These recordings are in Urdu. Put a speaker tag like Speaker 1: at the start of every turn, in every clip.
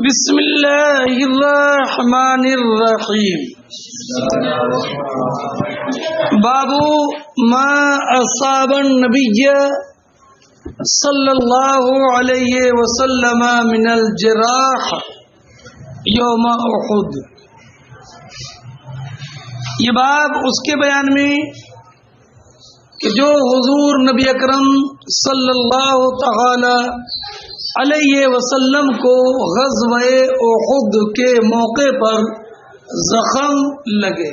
Speaker 1: بسم اللہ الرحمن الرحیم. باب ما اصاب النبی صلی اللہ علیہ وسلم من الجراح یوم احد. یہ باب اس کے بیان میں کہ جو حضور نبی اکرم صلی اللہ تعالی علیہ وسلم کو غزوہ احد کے موقع پر زخم لگے.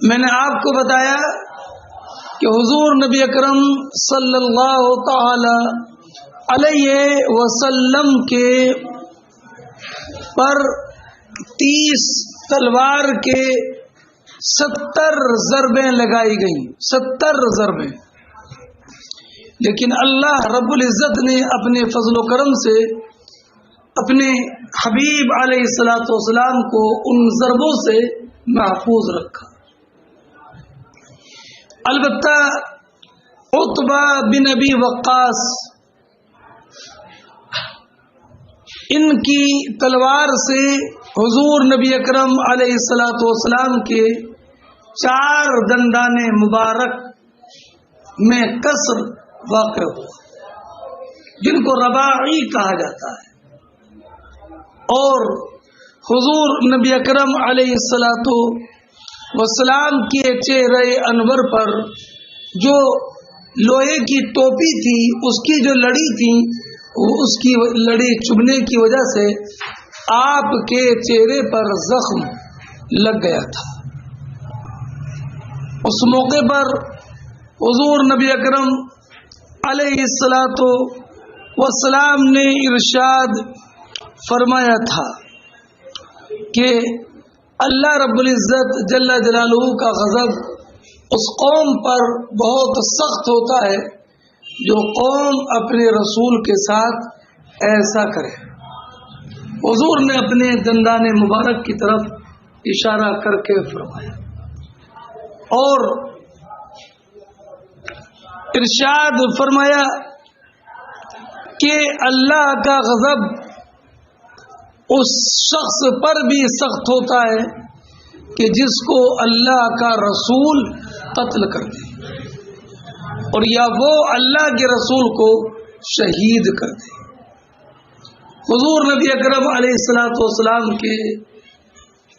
Speaker 1: میں نے آپ کو بتایا کہ حضور نبی اکرم صلی اللہ تعالی علیہ وسلم کے پر 30 تلوار کے 70 ضربیں لگائی گئیں. 70 ضربیں. لیکن اللہ رب العزت نے اپنے فضل و کرم سے اپنے حبیب علیہ الصلوۃ والسلام کو ان ضربوں سے محفوظ رکھا. البتہ عتبہ بن ابی وقاص ان کی تلوار سے حضور نبی اکرم علیہ الصلوۃ والسلام کے 4 دندان مبارک میں کسر واقع ہوا، جن کو رباعی کہا جاتا ہے. اور حضور نبی اکرم علیہ الصلوۃ والسلام کے چہرے انور پر جو لوہے کی ٹوپی تھی، اس کی جو لڑی تھی، اس کی لڑی چبھنے کی وجہ سے آپ کے چہرے پر زخم لگ گیا تھا. اس موقع پر حضور نبی اکرم علیہ الصلوۃ والسلام نے ارشاد فرمایا تھا کہ اللہ رب العزت جل جلالہ کا غضب اس قوم پر بہت سخت ہوتا ہے جو قوم اپنے رسول کے ساتھ ایسا کرے. حضور نے اپنے دندان مبارک کی طرف اشارہ کر کے فرمایا اور ارشاد فرمایا کہ اللہ کا غضب اس شخص پر بھی سخت ہوتا ہے کہ جس کو اللہ کا رسول قتل کر دے اور یا وہ اللہ کے رسول کو شہید کر دے. حضور نبی اکرم علیہ الصلوۃ والسلام کے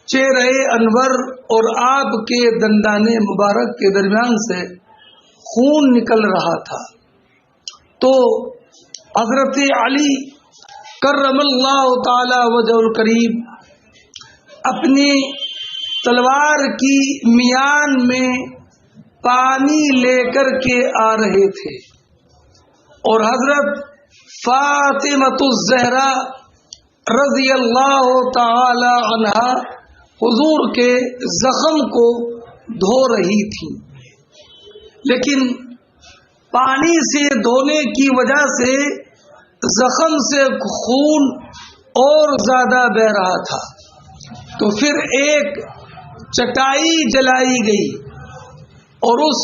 Speaker 1: چہرے انور اور آپ کے دندان مبارک کے درمیان سے خون نکل رہا تھا. تو حضرت علی کرم اللہ تعالی وجہ الکریم اپنی تلوار کی میان میں پانی لے کر کے آ رہے تھے اور حضرت فاطمۃ الزہرا رضی اللہ تعالی عنہا حضور کے زخم کو دھو رہی تھی. لیکن پانی سے دھونے کی وجہ سے زخم سے خون اور زیادہ بہ رہا تھا. تو پھر ایک چٹائی جلائی گئی اور اس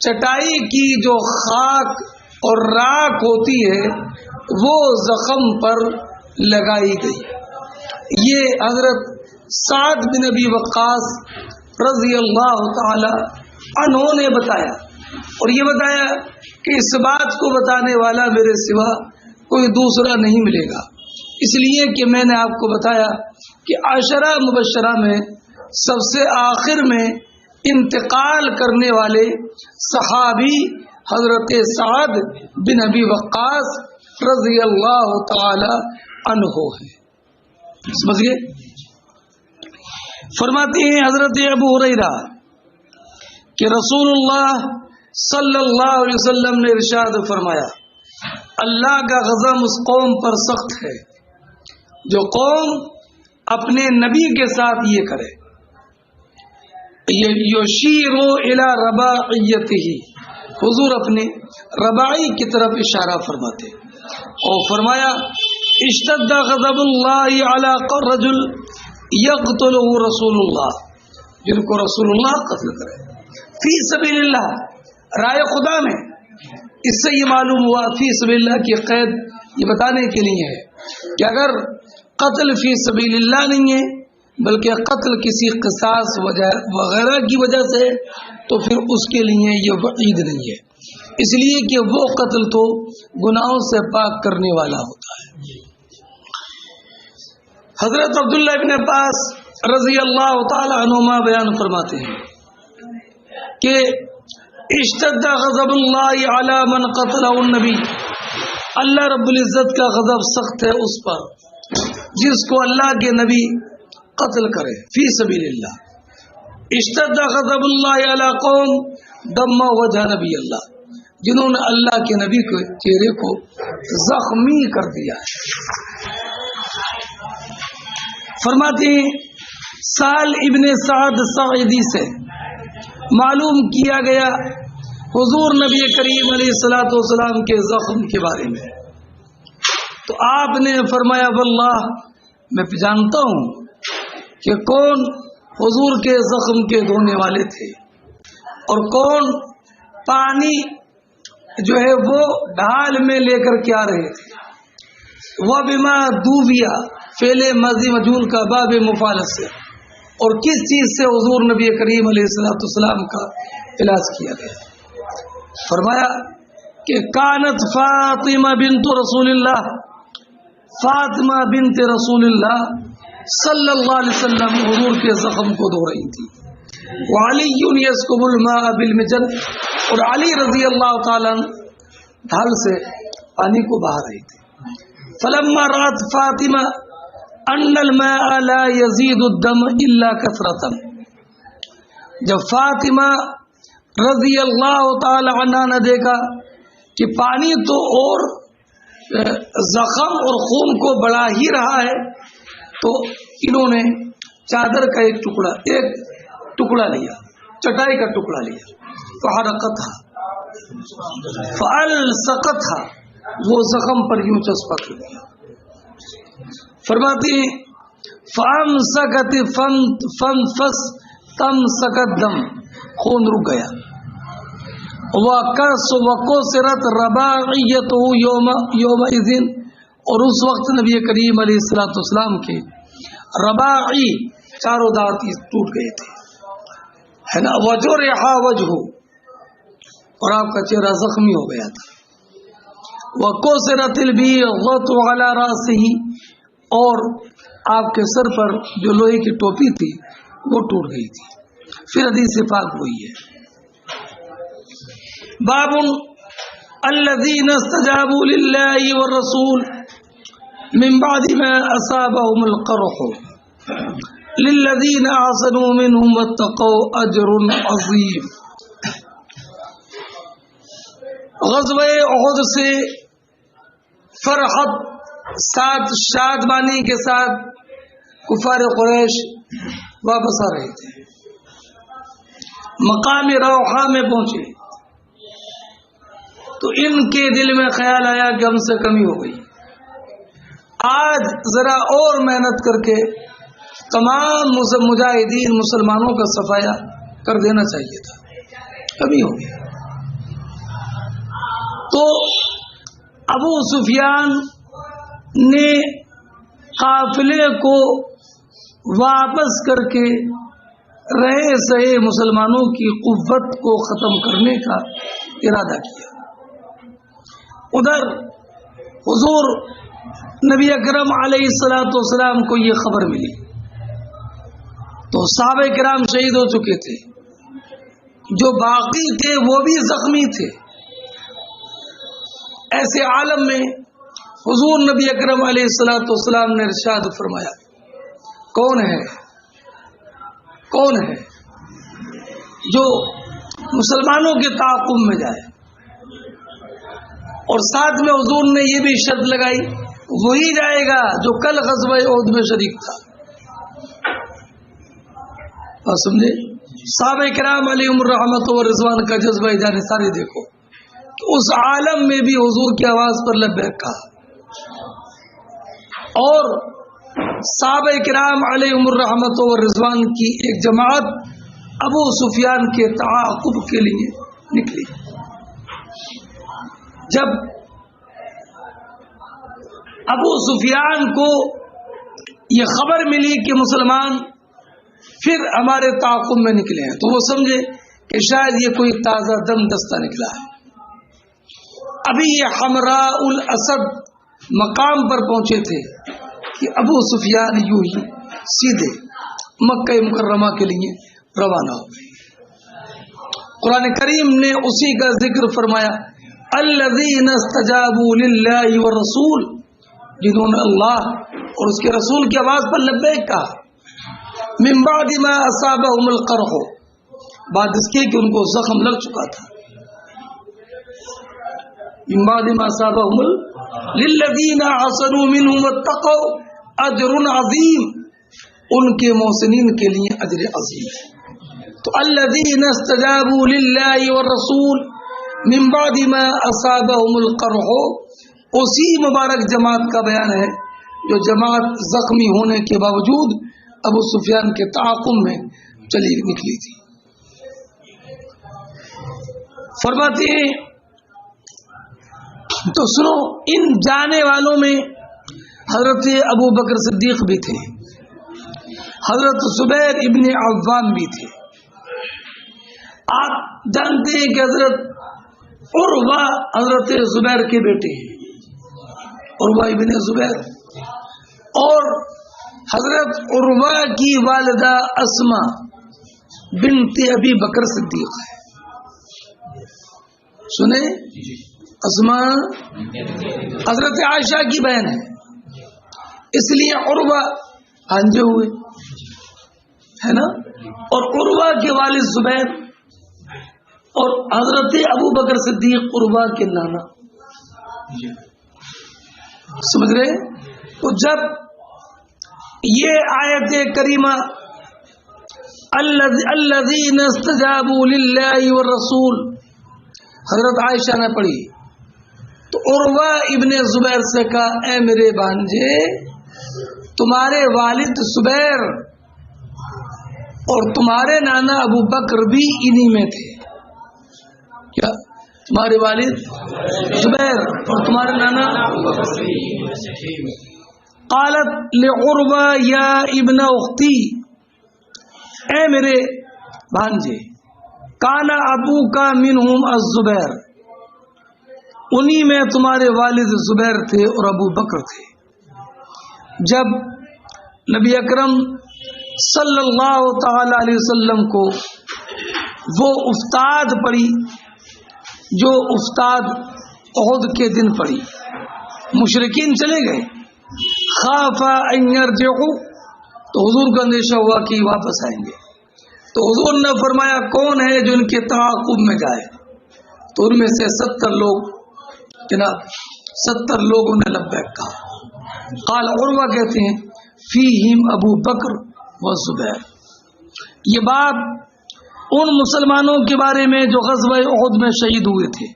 Speaker 1: چٹائی کی جو خاک اور راکھ ہوتی ہے وہ زخم پر لگائی گئی. یہ حضرت سعد بن ابی وقاص رضی اللہ تعالی عنہ نے بتایا اور یہ بتایا کہ اس بات کو بتانے والا میرے سوا کوئی دوسرا نہیں ملے گا، اس لیے کہ میں نے آپ کو بتایا کہ عشرہ مبشرہ میں سب سے آخر میں انتقال کرنے والے صحابی حضرت سعد بن ابی وقاص رضی اللہ تعالی عنہ ہیں. سمجھ گئے؟ فرماتے ہیں حضرت ابو ہریرہ کہ رسول اللہ صلی اللہ علیہ وسلم نے ارشاد فرمایا اللہ کا غضب اس قوم پر سخت ہے جو قوم اپنے نبی کے ساتھ یہ کرے. یشیر الی رباعیتہ، حضور اپنے رباعی کی طرف اشارہ فرماتے اور فرمایا اشتد غضب اللہ علی رجل یقتلہ رسول اللہ، جن کو رسول اللہ قتل کرے فی سبیل اللہ، رائے خدا میں. اس سے یہ معلوم ہوا فی سبیل اللہ کی قید یہ بتانے کے لیے ہے کہ اگر قتل فی سبیل اللہ نہیں ہے بلکہ قتل کسی قصاص وغیرہ کی وجہ سے تو پھر اس کے لیے یہ وعید نہیں ہے، اس لیے کہ وہ قتل تو گناہوں سے پاک کرنے والا ہوتا ہے. حضرت عبداللہ ابن عباس رضی اللہ تعالی عنہما بیان فرماتے ہیں کہ اشتد غضب اللہ علی من قتل النبی، اللہ رب العزت کا غضب سخت ہے اس پر جس کو اللہ کے نبی قتل کرے فی سبیل اللہ. اشتد غضب اللہ علی قوم دم وجہ نبی اللہ، جنہوں نے اللہ کے نبی کے چہرے کو زخمی کر دیا ہے. فرماتے ہیں سال ابن سعد سعیدی سے معلوم کیا گیا حضور نبی کریم علیہ الصلوۃ والسلام کے زخم کے بارے میں، تو آپ نے فرمایا واللہ میں جانتا ہوں کہ کون حضور کے زخم کے دھونے والے تھے اور کون پانی جو ہے وہ ڈھال میں لے کر کے آ رہے تھے. وہ بما دوبیا فعل ماضی مجہول کا باب مفعول سے، اور کس چیز سے حضور نبی کریم علیہ الصلوۃ والسلام کا علاج کیا گیا. فرمایا کہ کانت فاطمہ بنت رسول اللہ، فاطمہ بنت رسول اللہ صلی اللہ علیہ وسلم حضور کے زخم کو دھو رہی تھی. وعلی یسکب الماء بالمجن، اور علی رضی اللہ تعالیٰ ڈھال سے پانی کو بہا رہی تھی. فلما رات فاطمہ ان الماء لا يزيد الدم الا كثرة، جب فاطمہ رضی اللہ تعالی عنہ نے دیکھا کہ پانی تو اور زخم اور خون کو بڑھا ہی رہا ہے، تو انہوں نے چادر کا ایک ٹکڑا لیا، چٹائی کا ٹکڑا لیا، فحرقتها فالصقتها، وہ زخم پر یوں چسپا کر دیا. فرماتی فامسکت فانفس تمسکت دم، خون رک گیا. وکسرت رباعیتہ یومئذ، اور اس وقت نبی کریم علیہ الصلوۃ والسلام کے رباعی چاروں دانت ٹوٹ گئے تھے، ہے نا. وجرح وجہہ، اور آپ کا چہرہ زخمی ہو گیا تھا. وکسرت البیضۃ علی راسہ، اور آپ کے سر پر جو لوہے کی ٹوپی تھی وہ ٹوٹ گئی تھی. پھر حدیث پاک ہوئی ہے باب الذین استجابوا للہ والرسول من بعد ما اصابهم القرح للذین احسنوا منهم واتقوا اجر عظیم. غزوہ احد سے فرحت ساتھ شادمانی کے ساتھ کفار قریش واپس آ رہے تھے. مقام روحہ میں پہنچے تو ان کے دل میں خیال آیا کہ ہم سے کمی ہو گئی، آج ذرا اور محنت کر کے تمام مجاہدین مسلمانوں کا صفایا کر دینا چاہیے تھا، کمی ہو گئی. تو ابو سفیان نے قافلے کو واپس کر کے رہے سہے مسلمانوں کی قوت کو ختم کرنے کا ارادہ کیا. ادھر حضور نبی اکرم علیہ الصلوۃ والسلام کو یہ خبر ملی تو صحابہ کرام شہید ہو چکے تھے، جو باقی تھے وہ بھی زخمی تھے. ایسے عالم میں حضور نبی اکرم علیہ الصلوۃ والسلام نے ارشاد فرمایا کون ہے جو مسلمانوں کے تعاقب میں جائے، اور ساتھ میں حضور نے یہ بھی شرط لگائی وہی جائے گا جو کل غزوہ احد میں شریک تھا. اور سمجھے صحابہ کرام علیہم الرحمت و رضوان کا جذبہ جانثاری دیکھو کہ اس عالم میں بھی حضور کی آواز پر لبیک کہا، اور صحابہ کرام علیہم الرحمت و رضوان کی ایک جماعت ابو سفیان کے تعاقب کے لیے نکلی. جب ابو سفیان کو یہ خبر ملی کہ مسلمان پھر ہمارے تعاقب میں نکلے ہیں، تو وہ سمجھے کہ شاید یہ کوئی تازہ دم دستہ نکلا ہے۔ ابھی یہ حمراء الاسد مقام پر پہنچے تھے کہ ابو سفیان یوں ہی سیدھے مکہ مکرمہ کے لیے روانہ ہو گئے۔ قرآن کریم نے اسی کا ذکر فرمایا، الذین استجابوا للہ والرسول، جنہوں نے اللہ اور اس کے رسول کی آواز پر لبیک کہا، من بعد ما اصابہم القرح، بعد اس کے کہ ان کو زخم لگ چکا تھا، من بعد ما اصابہم للذین احسنوا منہم واتقوا اجر عظیم، ان کے محسنین کے لیے اجر عظیم ہے۔ تو الذین استجابوا للہ والرسول من بعد ما اصابہم القرح، اسی مبارک جماعت کا بیان ہے جو جماعت زخمی ہونے کے باوجود ابو سفیان کے تعاقب میں چلی نکلی تھی۔ فرماتے ہیں تو سنو، ان جانے والوں میں حضرت ابو بکر صدیق بھی تھے، حضرت زبیر ابن عوام بھی تھے۔ آپ جانتے ہیں کہ حضرت عروہ حضرت زبیر کے بیٹے ہیں، عروہ ابن زبیر، اور حضرت عروہ کی والدہ اسما بنت ابی بکر صدیق ہے۔ سنیں، اسما حضرت عائشہ کی بہن ہے، اس لیے عروہ ہنجے ہوئے ہے نا، اور عروہ کے والد زبیر اور حضرت ابو بکر صدیق عروہ کے نانا، سمجھ رہے؟ تو جب یہ آیت کریمہ الذین استجابوا للہ والرسول حضرت عائشہ نے پڑھی تو عروہ ابن زبیر سے کہا، اے میرے بھانجے، تمہارے والد زبیر اور تمہارے نانا ابو بکر بھی انہی میں تھے۔ کیا تمہارے والد زبیر اور تمہارے نانا؟ قالت لعروہ یا ابن اختی، اے میرے بھانجے، کانا ابو کا منہم الزبیر، انہی میں تمہارے والد زبیر تھے اور ابو بکر تھے۔ جب نبی اکرم صلی اللہ تعالی علیہ وسلم کو وہ افتاد پڑی جو افتاد احد کے دن پڑی، مشرکین چلے گئے، خاف ان یرجعوا، تو حضور کو اندیشہ ہوا کہ واپس آئیں گے، تو حضور نے فرمایا کون ہے جو ان کے تعاقب میں جائے، تو ان میں سے 70 لوگ، جناب 70 لوگوں نے لبیک کہا۔ قال عروہ کہتے ہیں فیہم ابو بکر و زبیر، یہ بات ان مسلمانوں کے بارے میں جو غزوہ احد میں شہید ہوئے تھے،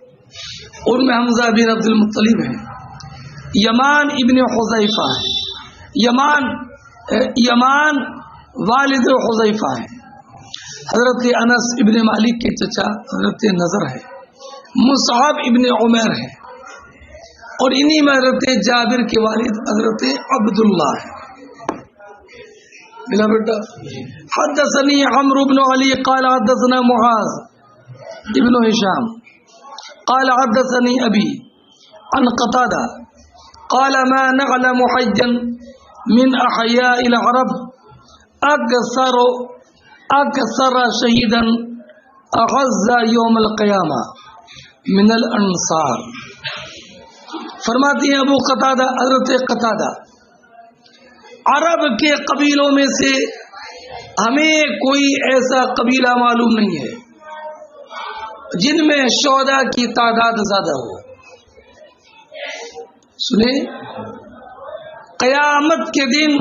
Speaker 1: ان میں حمزہ بن عبد المطلب ہیں، یمان ابن حذیفہ ہیں، یمان والد حذیفہ ہیں، حضرت انس ابن مالک کے چچا حضرت نضر ہے، مصعب ابن عمیر ہے، اور انہی میں حضرت جابر کے والد حضرت عبداللہ ہے۔ ملا بیٹا؟ حدثني عمرو بن علي قال حدثنا معاذ ابن هشام قال حدثني ابي عن قتادة قال ما نعلم حجا من احياء العرب اكثر شهيدا اعز يوم القيامة من الانصار۔ فرماتے ہیں ابو قتادہ حضرت قتادہ، عرب کے قبیلوں میں سے ہمیں کوئی ایسا قبیلہ معلوم نہیں ہے جن میں شہداء کی تعداد زیادہ ہو۔ سنیں، قیامت کے دن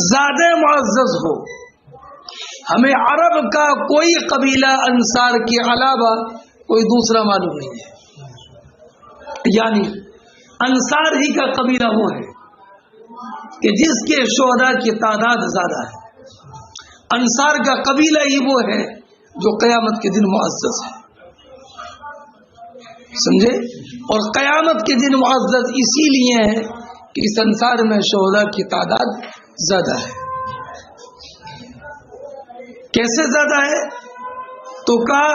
Speaker 1: زیادہ معزز ہو، ہمیں عرب کا کوئی قبیلہ انصار کے علاوہ کوئی دوسرا معلوم نہیں ہے، یعنی انصار ہی کا قبیلہ وہ ہے کہ جس کے شہداء کی تعداد زیادہ ہے، انصار کا قبیلہ ہی وہ ہے جو قیامت کے دن معزز ہے۔ سمجھے؟ اور قیامت کے دن معزز اسی لیے ہے کہ اس سنسار میں شہداء کی تعداد زیادہ ہے. کیسے زیادہ ہے؟ تو کہا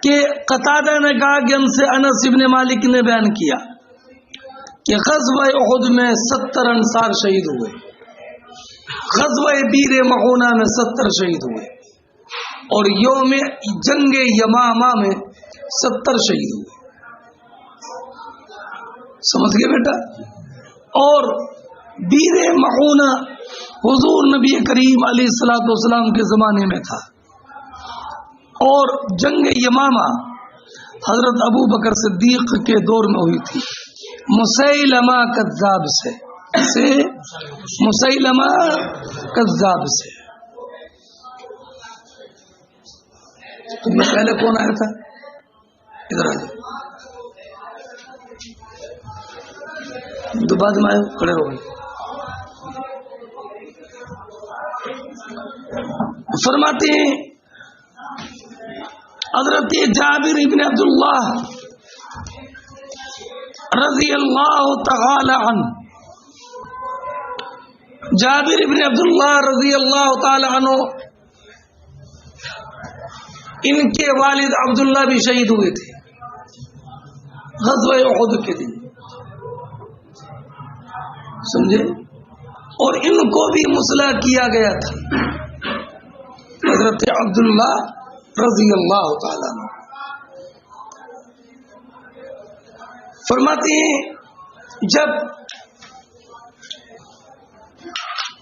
Speaker 1: کہ قتادہ نے کہا کہ ہم سے انس ابن مالک نے بیان کیا کہ غزوہ احد میں 70 انصار شہید ہوئے، غزوہ بیر معونہ میں 70 شہید ہوئے، اور یوم جنگ یمامہ میں 70 شہید ہوئے. سمجھ گئے بیٹا؟ اور بیر معونہ حضور نبی کریم علیہ الصلوۃ والسلام کے زمانے میں تھا، اور جنگ یمامہ حضرت ابو بکر صدیق کے دور میں ہوئی تھی مسیلمہ کذاب سے. مسیلمہ کذاب سے. تم میں پہلے کون آیا تھا؟ ادھر آ جاؤ. تو بعد میں آئے کھڑے ہو گئے. فرماتے ہیں حضرت جابر ابن عبداللہ رضی اللہ تعالی عنہ، جابر ابن عبداللہ رضی اللہ تعالی عنہ، ان کے والد عبداللہ بھی شہید ہوئے تھے غزوہ احد کے دن، سمجھے؟ اور ان کو بھی مسلح کیا گیا تھا حضرت عبداللہ رضی اللہ تعالیٰ عنہ. فرماتے ہیں جب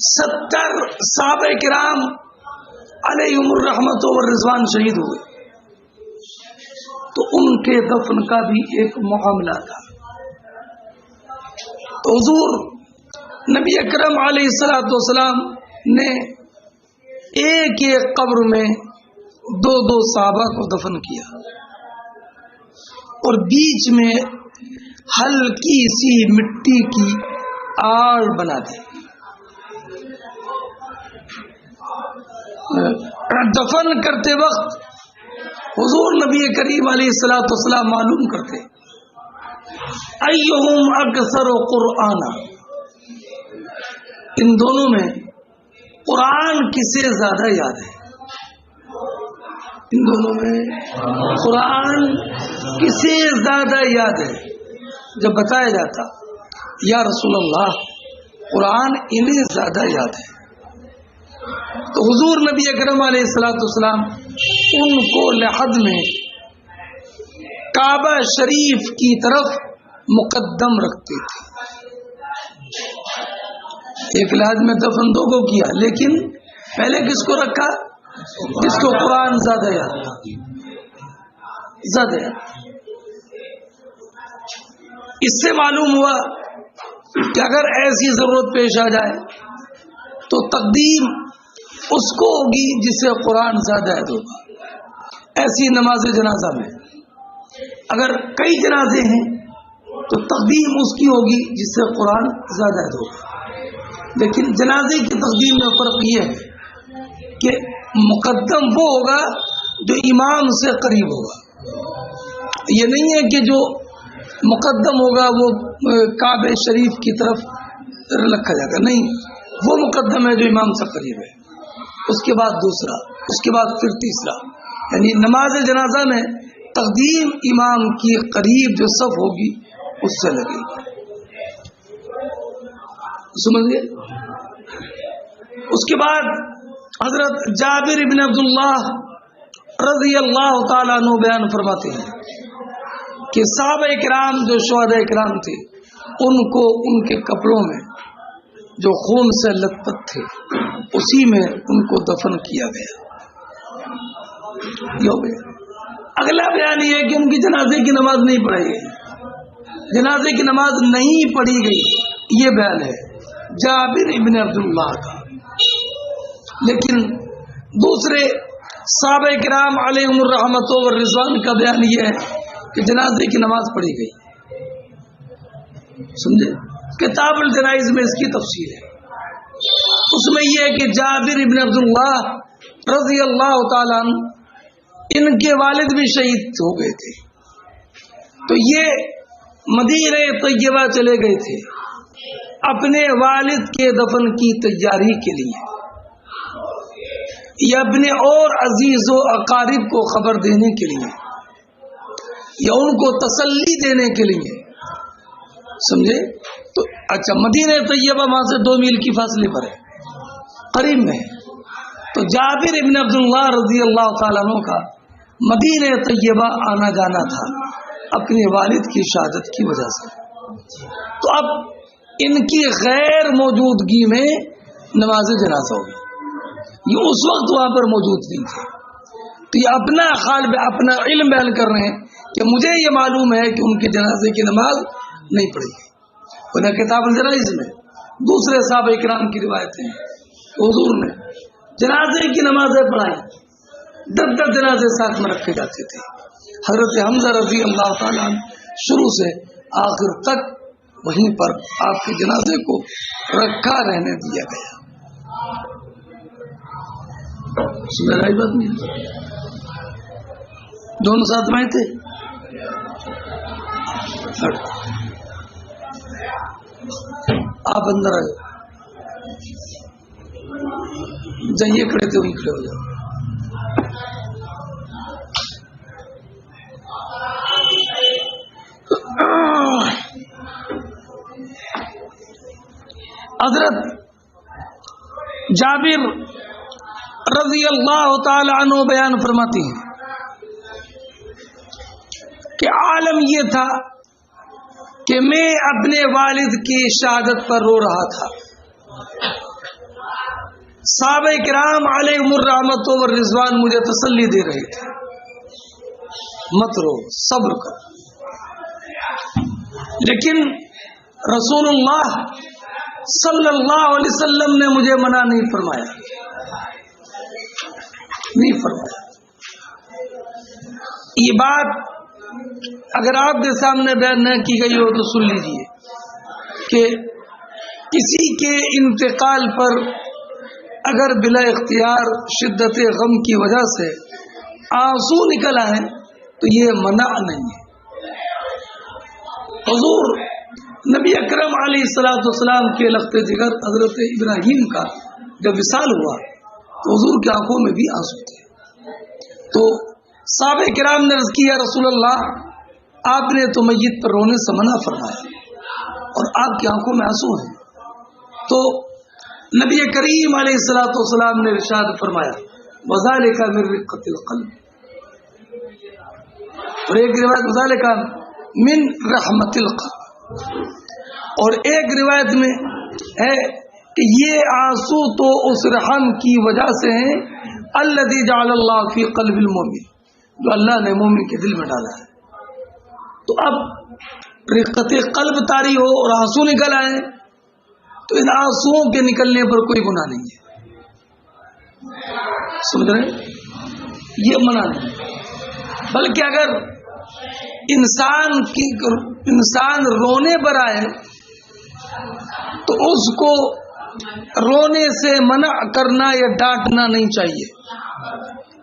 Speaker 1: 70 صحابہ کرام علیہم الرحمت والرضوان شہید ہوئے تو ان کے دفن کا بھی ایک معاملہ تھا. تو حضور نبی اکرم علیہ الصلوۃ والسلام نے ایک ایک قبر میں 2 صحابہ کو دفن کیا، اور بیچ میں ہلکی سی مٹی کی آڑ بنا دی. دفن کرتے وقت حضور نبی کریم علیہ الصلوۃ والسلام معلوم کرتے ایہم اکثر قرآنا، ان دونوں میں قرآن کسے زیادہ یاد ہے؟ ان دونوں میں قرآن کسے زیادہ یاد ہے؟ جب بتایا جاتا یا رسول اللہ قرآن انہیں زیادہ یاد ہے، تو حضور نبی اکرم علیہ الصلوۃ والسلام ان کو لحد میں کعبہ شریف کی طرف مقدم رکھتے تھے. ایک لحاظ میں دفن 2 کو کیا، لیکن پہلے کس کو رکھا؟ جس کو قرآن زیادہ یاد. اس سے معلوم ہوا کہ اگر ایسی ضرورت پیش آ جائے تو تقدیم اس کو ہوگی جسے قرآن زیادہ یاد ہوگا. ایسی نماز جنازہ میں اگر کئی جنازے ہیں تو تقدیم اس کی ہوگی جس سے قرآن زیادہ یاد ہوگا. لیکن جنازے کی تقدیم میں فرق یہ ہے کہ مقدم وہ ہوگا جو امام سے قریب ہوگا. یہ نہیں ہے کہ جو مقدم ہوگا وہ کعبہ شریف کی طرف رکھا جائے گا، نہیں، وہ مقدم ہے جو امام سے قریب ہے، اس کے بعد دوسرا، اس کے بعد پھر تیسرا. یعنی نماز جنازہ میں تقدیم امام کی قریب جو صف ہوگی اس سے لگے گی. سمجھے؟ اس کے بعد حضرت جابر ابن عبداللہ رضی اللہ تعالیٰ عنہ بیان فرماتے ہیں کہ صحابہ کرام جو شہداء کرام تھے ان کو ان کے کپڑوں میں جو خون سے لت پت تھے اسی میں ان کو دفن کیا گیا. یہ ہو گیا. اگلا بیان یہ ہے کہ ان کی جنازے کی نماز نہیں پڑھائی گئی، جنازے کی نماز نہیں پڑھی گئی. یہ بیان ہے جابر ابن عبداللہ کا. لیکن دوسرے صحابہ کرام علیہم الرحمت والرضوان کا بیان یہ ہے کہ جنازے کی نماز پڑھی گئی. سمجھے؟ کتاب الجنائز میں اس کی تفصیل ہے. اس میں یہ ہے کہ جابر ابن عبداللہ رضی اللہ تعالیٰ عنہ ان کے والد بھی شہید ہو گئے تھے، تو یہ مدینہ طیبہ چلے گئے تھے اپنے والد کے دفن کی تیاری کے لیے، یا اپنے اور عزیز و اقارب کو خبر دینے کے لیے، یا ان کو تسلی دینے کے لیے، سمجھے؟ تو اچھا مدینہ طیبہ وہاں سے 2 میل کی فاصلے پر ہے، قریب میں ہے۔ تو جابر ابن عبداللہ رضی اللہ تعالیٰ عنہ کا مدینہ طیبہ آنا جانا تھا اپنے والد کی شہادت کی وجہ سے۔ تو اب ان کی غیر موجودگی میں نماز جنازہ ہوگی، یہ اس وقت وہاں پر موجود نہیں تھے، تو یہ اپنا حال اپنا علم بیان کر رہے ہیں کہ مجھے یہ معلوم ہے کہ ان کے جنازے کی نماز نہیں پڑھی گئی۔ انہیں کتاب الجنائز میں دوسرے صحابہ کرام کی روایتیں ہیں، حضور نے جنازے کی نمازیں پڑھائیں، 10 جنازے ساتھ میں رکھے جاتے تھے۔ حضرت حمزہ رضی اللہ تعالیٰ عنہ شروع سے آخر تک وہیں پر آپ کے جنازے کو رکھا رہنے دیا گیا۔ سمجھ بات نہیں؟ دونوں ساتھ میں تھے۔ آپ اندر آئے، جائیے کھڑے تھے وہیں کھڑے ہو جاؤ۔ حضرت جابر رضی اللہ تعالی عنہ بیان فرماتی ہیں کہ عالم یہ تھا کہ میں اپنے والد کی شہادت پر رو رہا تھا، صحابہ کرام علیہم الرحمت والرضوان مجھے تسلی دے رہے تھے، مت رو، صبر کرو، لیکن رسول اللہ صلی اللہ علیہ وسلم نے مجھے منع نہیں فرمایا۔ یہ بات اگر آپ کے سامنے بیان نہ کی گئی ہو تو سن لیجیے کہ کسی کے انتقال پر اگر بلا اختیار شدت غم کی وجہ سے آنسو نکل آئے تو یہ منع نہیں ہے۔ حضور نبی اکرم علیہ الصلوۃ والسلام کے لخت جگر حضرت ابراہیم کا جب وصال ہوا تو حضور کی آنکھوں میں بھی آنسو تھے، تو صحابہ کرام نے عرض کیا رسول اللہ آپ نے تو میت پر رونے سے منع فرمایا اور آپ کی آنکھوں میں آنسو ہیں، تو نبی کریم علیہ الصلوۃ والسلام نے ارشاد فرمایا وذالک من رقۃ القلب، اور ایک روایت وذالک من رحمت القلب، اور ایک روایت میں ہے کہ یہ آنسو تو اس رحم کی وجہ سے ہیں الذی جعل اللہ فی قلب المؤمن، جو اللہ نے مومن کے دل میں ڈالا ہے۔ تو اب رقت قلب طاری ہو اور آنسو نکل آئے تو ان آنسوؤں کے نکلنے پر کوئی گناہ نہیں ہے، سمجھ رہے؟ یہ منع نہیں، بلکہ اگر انسان رونے پر آئے تو اس کو رونے سے منع کرنا یا ڈانٹنا نہیں چاہیے،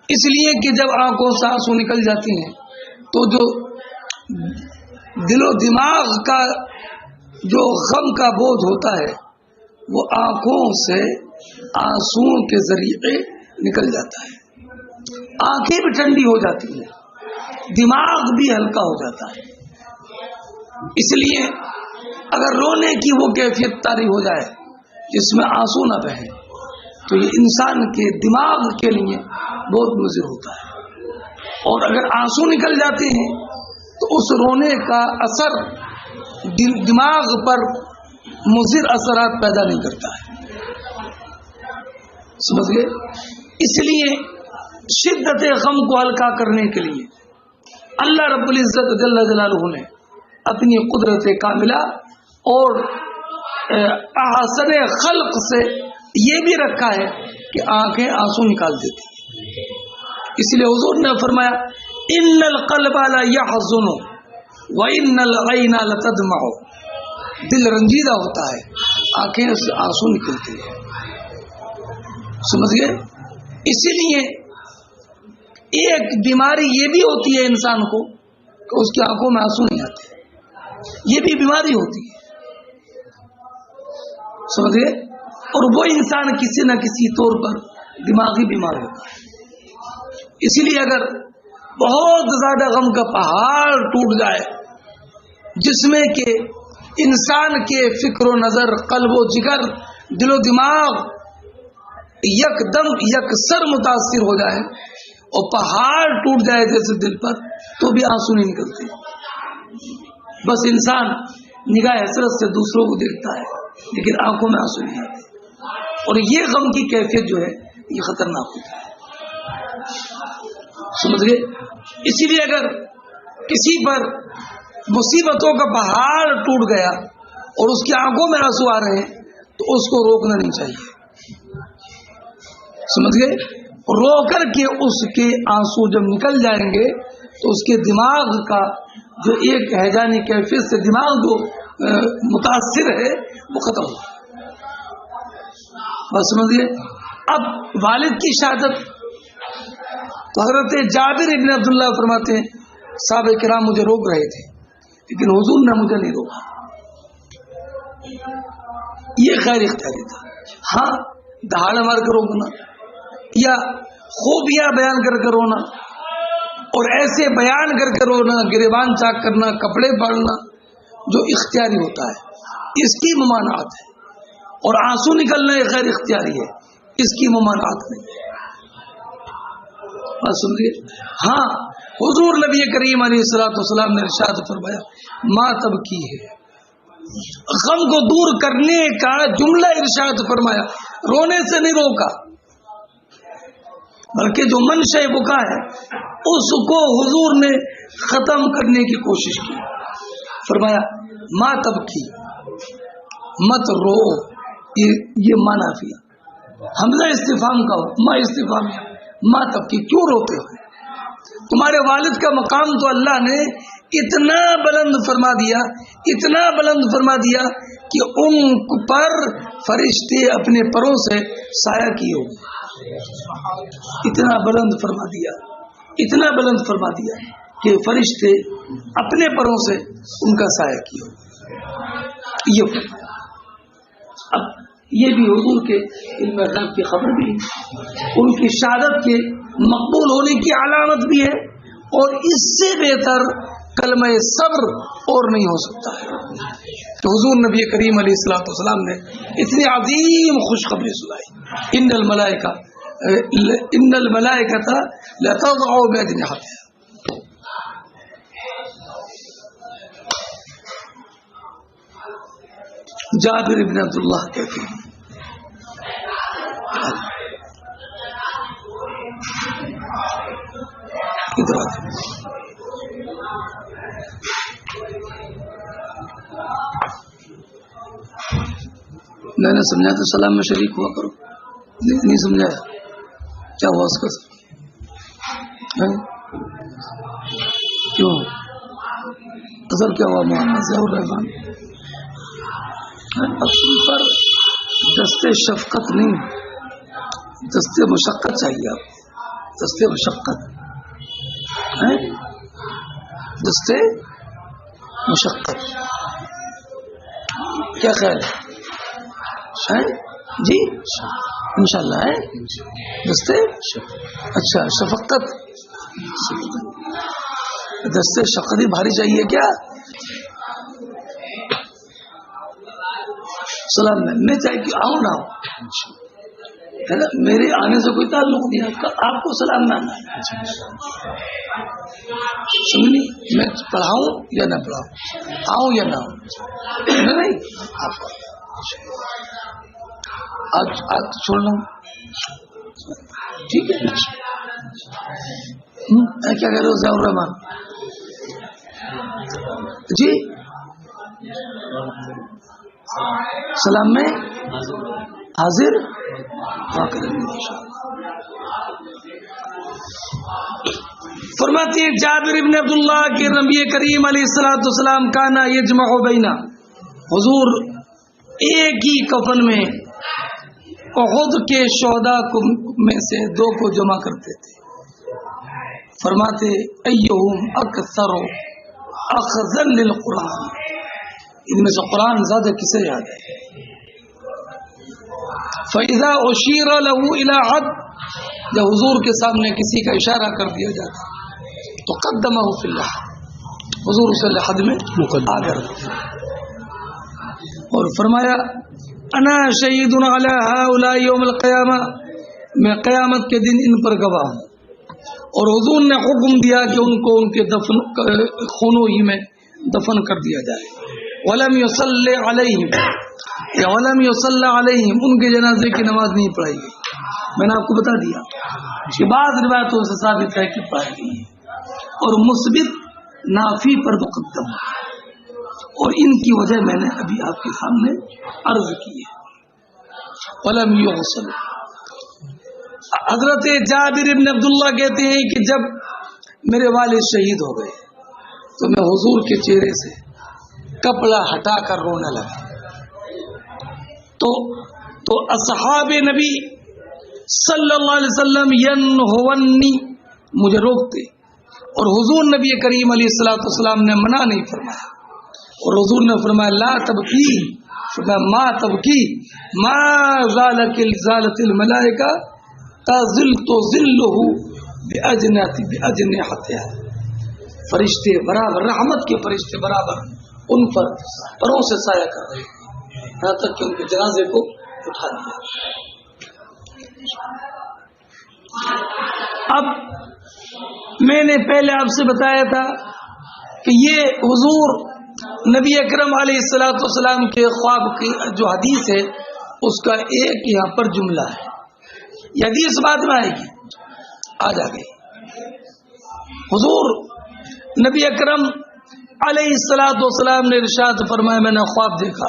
Speaker 1: اس لیے کہ جب آنکھوں سے آنسو نکل جاتی ہیں تو جو دل و دماغ کا جو غم کا بوجھ ہوتا ہے وہ آنکھوں سے آنسو کے ذریعے نکل جاتا ہے، آنکھیں بھی ٹھنڈی ہو جاتی ہیں، دماغ بھی ہلکا ہو جاتا ہے۔ اس لیے اگر رونے کی وہ کیفیت طاری ہو جائے جس میں آنسو نہ بہے تو یہ انسان کے دماغ کے لیے بہت مضر ہوتا ہے، اور اگر آنسو نکل جاتے ہیں تو اس رونے کا اثر دماغ پر مضر اثرات پیدا نہیں کرتا ہے، سمجھ گئے؟ اس لیے شدت غم کو ہلکا کرنے کے لیے اللہ رب العزت جل جلالہ نے اپنی قدرت کاملہ اور احسن خلق سے یہ بھی رکھا ہے کہ آنکھیں آنسو نکال دیتی ہیں۔ اس لیے حضور نے فرمایا ان القلب لا يحزن وان العين لتدمع، دل رنجیدہ ہوتا ہے، آنکھیں سے آنسو نکلتے ہیں، سمجھ گئے؟ اسی لیے ایک بیماری یہ بھی ہوتی ہے انسان کو کہ اس کی آنکھوں میں آنسو نہیں آتے. یہ بھی بیماری ہوتی ہے, سمجھ گئے. اور وہ انسان کسی نہ کسی طور پر دماغی بیمار ہوتا ہے. اسی لیے اگر بہت زیادہ غم کا پہاڑ ٹوٹ جائے جس میں کہ انسان کے فکر و نظر, قلب و جگر, دل و دماغ یک دم یکسر متاثر ہو جائے اور پہاڑ ٹوٹ جائے جیسے دل پر, تو بھی آنسو نہیں نکلتے. بس انسان نگاہ حسرت سے دوسروں کو دیکھتا ہے لیکن آنکھوں میں آنسو نہیں آتے. اور یہ غم کی کیفیت جو ہے یہ خطرناک ہوتی ہے, سمجھ گئے. اسی لیے اگر کسی پر مصیبتوں کا پہاڑ ٹوٹ گیا اور اس کی آنکھوں میں آنسو آ رہے ہیں تو اس کو روکنا نہیں چاہیے, سمجھ گئے. رو کر کے اس کے آنسو جب نکل جائیں گے تو اس کے دماغ کا جو ایک ہیجانی کیفیت سے دماغ جو متاثر ہے وہ ختم ہو. بس سمجھیے. اب والد کی شہادت, تو حضرت جابر ابن عبداللہ فرماتے ہیں صحابہ کرام مجھے روک رہے تھے لیکن حضور نے مجھے نہیں روکا. یہ غیر اختیاری تھا. ہاں, دہاڑ مار کر روکنا یا خوبیاں بیان کر کے رونا اور ایسے بیان کر کے رونا, گریبان چاک کرنا, کپڑے پھاڑنا جو اختیاری ہوتا ہے اس کی ممانعت ہے. اور آنسو نکلنا یہ غیر اختیاری ہے, اس کی ممانعت نہیں ہے. بات سمجھیے. ہاں, حضور نبی کریم علیہ الصلوۃ والسلام نے ارشاد فرمایا ما تبکی ہے, غم کو دور کرنے کا جملہ ارشاد فرمایا, رونے سے نہیں روکا بلکہ جو منشأ بکا ہے اس کو حضور نے ختم کرنے کی کوشش کی. فرمایا ما تبکی, مت رو. یہ مانا فیا حمزہ استفہام کا ہو, ما استفہام, ما تبکی, کیوں روتے ہو؟ تمہارے والد کا مقام تو اللہ نے اتنا بلند فرما دیا, اتنا بلند فرما دیا کہ ان پر فرشتے اپنے پروں سے سایہ کیے ہو. اتنا بلند فرما دیا, اتنا بلند فرما دیا کہ فرشتے اپنے پروں سے ان کا سایہ کیے ہو. یہ اب یہ بھی حضور کے علم غیب کی خبر بھی ہے, ان کی شہادت کے مقبول ہونے کی علامت بھی ہے, اور اس سے بہتر کلمہ صبر اور نہیں ہو سکتا ہے. تو حضور نبی کریم علیہ الصلوۃ والسلام نے اتنی عظیم خوشخبری سنائی, ان الملائکۃ لتضع باجنحتها. جابر ابن عبداللہ کہتے ہیں ادھر آتے, میں نے سمجھا تو سلام میں شریک ہوا کرو, نہیں سمجھایا کیا ہوا اس کا؟ کیوں اثر کیا ہوا؟ محمد ضیاء الرحمان اپنے پر دستے شفقت نہیں, دستے مشقت چاہیے. آپ دستے مشقت, دستے مشقت, کیا خیال ہے جی؟ انشاءاللہ ہے دستے. اچھا, شفقت, دستے شفقت ہی بھاری چاہیے کیا؟ سلام میں چاہے کہ آؤں نہ ہوں, ہے نا, میرے آنے سے کوئی تعلق نہیں آپ کا, آپ کو سلام نہ آنا ہے. سننی میں پڑھاؤں یا نہ پڑھاؤں, آؤں یا نہ آؤں, نہیں آپ کو آج چھوڑ لوں, ٹھیک ہے. کیا کہہ رہے ہو ضیاء الرحمان جی؟ سلام میں حاضر فرماتے ہیں جابر ابن عبداللہ کہ نبی کریم علیہ الصلوۃ والسلام کانا یجمع بینا, حضور ایک ہی کفن میں احد کے شہداء میں سے دو کو جمع کرتے تھے. فرماتے ایہم اکثر اخذا للقرآن، ان میں سے قرآن زیادہ کسے یاد ہے؟ فَإِذَا أُشِيرَ لَهُ إِلَىٰ حَدٍّ، جب حضور کے سامنے کسی کا اشارہ کر دیا جاتا تو قدمہ فی اللہ، حضور صلی اللہ حد میں آگے رکھتے اور فرمایا انا شہید علی ہؤلاء یوم القیامہ، میں قیامت کے دن ان پر گواہ ہوں۔ اور حضور نے حکم دیا کہ ان کو ان کے دفن خونوں ہی میں دفن کر دیا جائے۔ ولم یصلی علیہم، یا ولم یصلی علیہم، ان کے جنازے کی نماز نہیں پڑھائی گئی۔ میں نے آپ کو بتا دیا کہ بعض روایتوں سے ثابت ہے کہ پڑھائی گئی اور مثبت نافی پر مقدم ہے، اور ان کی وجہ میں نے ابھی آپ کے سامنے عرض کی ہے۔ ولم یغسل، حضرت جابر بن عبداللہ کہتے ہیں کہ جب میرے والد شہید ہو گئے تو میں حضور کے چہرے سے کپڑا ہٹا کر رونے لگا، تو اصحاب نبی صلی اللہ علیہ وسلم ینہونی، مجھے روکتے، اور حضور نبی کریم علیہ الصلوۃ والسلام نے منع نہیں فرمایا، اور حضور نے فرمایا لا تبکی، فرمایا ما تبکی ما زالت الملائکہ تزل ظلہ باجنحتها، فرشتے برابر، رحمت کے فرشتے برابر ان پر پروں سے سایہ کر رہے ہیں، یہاں تک کہ ان کے جنازے کو اٹھا دیا۔ اب میں نے پہلے آپ سے بتایا تھا کہ یہ حضور نبی اکرم علیہ الصلوۃ والسلام کے خواب کی جو حدیث ہے اس کا ایک یہاں پر جملہ ہے، یہ حدیث بعد میں آئے گی، آج آ گئی۔ حضور نبی اکرم علیہ الصلوۃ والسلام نے ارشاد فرمایا میں نے خواب دیکھا،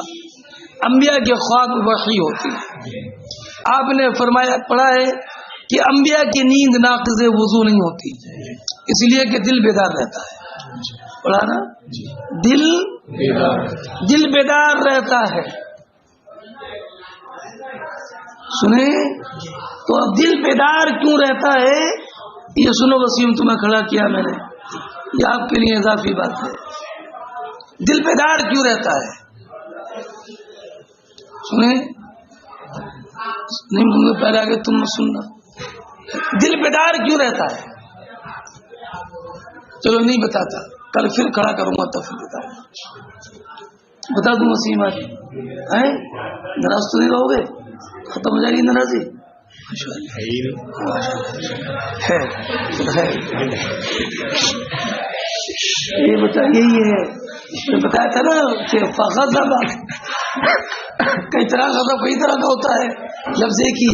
Speaker 1: انبیاء کے خواب وحی ہوتی ہے۔ آپ نے فرمایا پڑھا ہے کہ انبیاء کی نیند ناقض وضو نہیں ہوتی، اس لیے کہ دل بیدار رہتا ہے، پڑھا نا، دل بیدار رہتا ہے۔ سنیں تو اب دل بیدار کیوں رہتا ہے یہ سنو، وسیم تمہیں کھڑا کیا میں نے، یہ آپ کے لیے اضافی بات ہے۔ دل بیدار کیوں رہتا ہے؟ سنیں نہیں تم پہلے آگے تم سننا، دل بیدار کیوں رہتا ہے؟ چلو نہیں بتاتا، کل پھر کھڑا کروں گا تو پھر بتا دوں وسیم آج ناراض تو نہیں رہو گے؟ ختم ہو جائے گی ناراضی؟ یہ بتا، یہی ہے بتایا تھا نا کہ غضب کئی طرح غضب کئی طرح کا ہوتا ہے، لفظ ایک ہی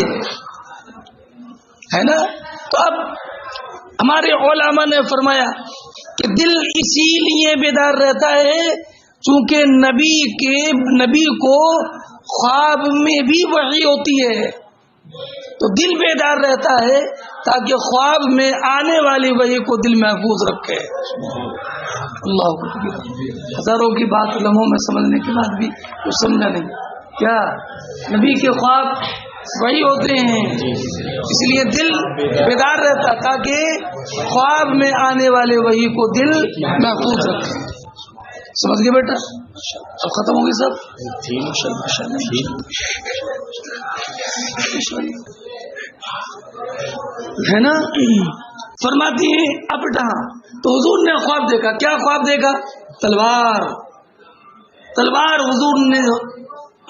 Speaker 1: ہے نا۔ تو اب ہمارے علماء نے فرمایا کہ دل اسی لیے بیدار رہتا ہے چونکہ نبی کو خواب میں بھی وحی ہوتی ہے، تو دل بیدار رہتا ہے تاکہ خواب میں آنے والی وحی کو دل محفوظ رکھے۔ اللہ ہزاروں کی بات لمحوں میں سمجھنے کے بعد بھی کچھ سمجھا نہیں، کیا نبی کے خواب وہی ہوتے ہیں، اس لیے دل بیدار رہتا تاکہ خواب میں آنے والے وحی کو دل محفوظ رکھے۔ سمجھ گئے بیٹا؟ اب ختم ہوگی سب ہے نا؟ فرماتی ہیں اب بیٹا تو حضور نے خواب دیکھا، کیا خواب دیکھا؟ تلوار حضور نے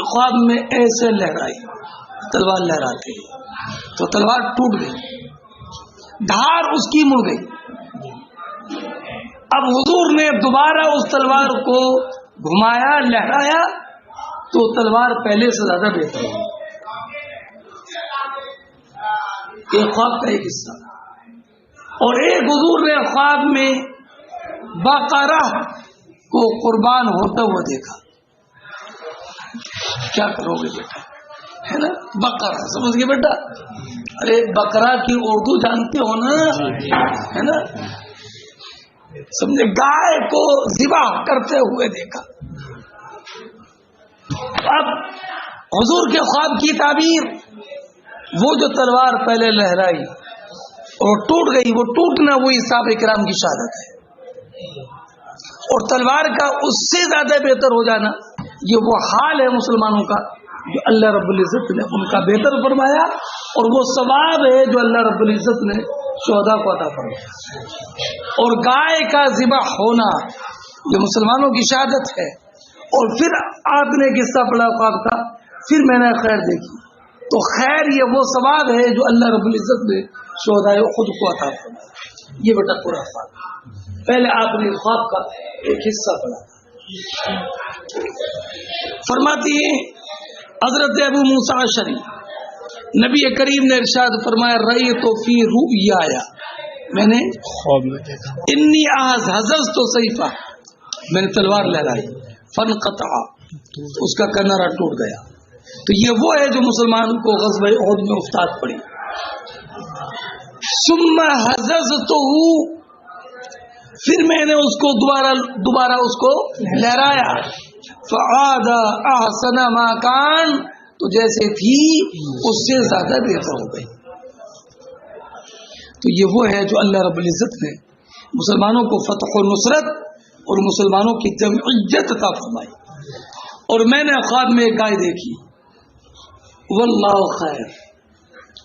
Speaker 1: خواب میں ایسے لہرائی، تلوار لہراتے تو تلوار ٹوٹ گئی، دھار اس کی مڑ گئی۔ اب حضور نے دوبارہ اس تلوار کو گھمایا، لہرایا تو تلوار پہلے سے زیادہ بہتر ہوئی۔ یہ خواب کا ایک حصہ، اور ایک حضور نے خواب میں بقرہ کو قربان ہوتا ہوا دیکھا۔ کیا کرو گے بیٹا؟ ہے نا بقرہ، سمجھ گئے بیٹا؟ ارے بقرہ کی اردو جانتے ہو نا، ہے نا؟ سمجھے، گائے کو ذبح کرتے ہوئے دیکھا۔ اب حضور کے خواب کی تعبیر، وہ جو تلوار پہلے لہرائی اور ٹوٹ گئی، وہ ٹوٹنا وہی صحابہ کرام کی شہادت ہے۔ اور تلوار کا اس سے زیادہ بہتر ہو جانا، یہ وہ حال ہے مسلمانوں کا جو اللہ رب العزت نے ان کا بہتر فرمایا، اور وہ ثواب ہے جو اللہ رب العزت نے شہداء کو عطا فرمایا۔ اور گائے کا ذبح ہونا یہ مسلمانوں کی شہادت ہے۔ اور پھر آپ نے قصہ پڑھا خواب کا، پھر میں نے خیر دیکھی، تو خیر یہ وہ ثواب ہے جو اللہ رب العزت نے شہداء خود کو عطا فرمایا۔ یہ بیٹا پورا خواب، پہلے آپ نے خواب کا ایک حصہ پڑھا۔ فرماتی ہے حضرت ابو موسیٰ اشعری، نبی کریم نے ارشاد فرمایا رأیت فی رؤیایا، میں نے خواب میں دیکھا، انی حززت سیفا، میں نے تلوار لہرائی، فانقطع، اس کا کنارہ ٹوٹ گیا۔ تو یہ وہ ہے جو مسلمان کو غزوہ احد میں افتاد پڑی۔ ثم حززتہ، پھر میں نے اس کو دوبارہ اس کو لہرایا، فعاد احسن ما کان، تو جیسے تھی اس سے زیادہ بہتر ہو گئی۔ تو یہ وہ ہے جو اللہ رب العزت نے مسلمانوں کو فتح و نصرت اور مسلمانوں کی جمعیت عطا فرمائی۔ اور میں نے خواب میں ایک گائے دیکھی، واللہ خیر،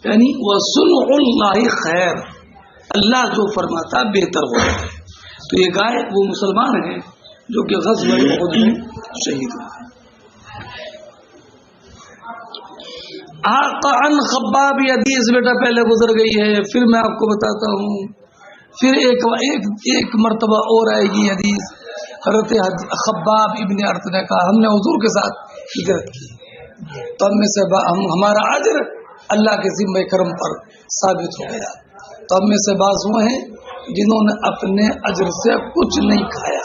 Speaker 1: یعنی وصنع اللہ خیر، اللہ جو فرماتا بہتر ہو جائے۔ تو یہ گائے وہ مسلمان ہیں جو کہ غزوہ احد میں شہید ہوئے۔ عن خباب، یہ حدیث بیٹا پہلے گزر گئی ہے، پھر میں آپ کو بتاتا ہوں۔ پھر ایک مرتبہ اور آئے گی حدیث، حضرت خباب ابن ارت نے کہا ہم نے حضور کے ساتھ ہجرت کی تو ہم میں سے ہمارا اجر اللہ کے ذمہ کرم پر ثابت ہو گیا۔ تو ہم میں سے بعض وہ ہیں جنہوں نے اپنے اجر سے کچھ نہیں کھایا،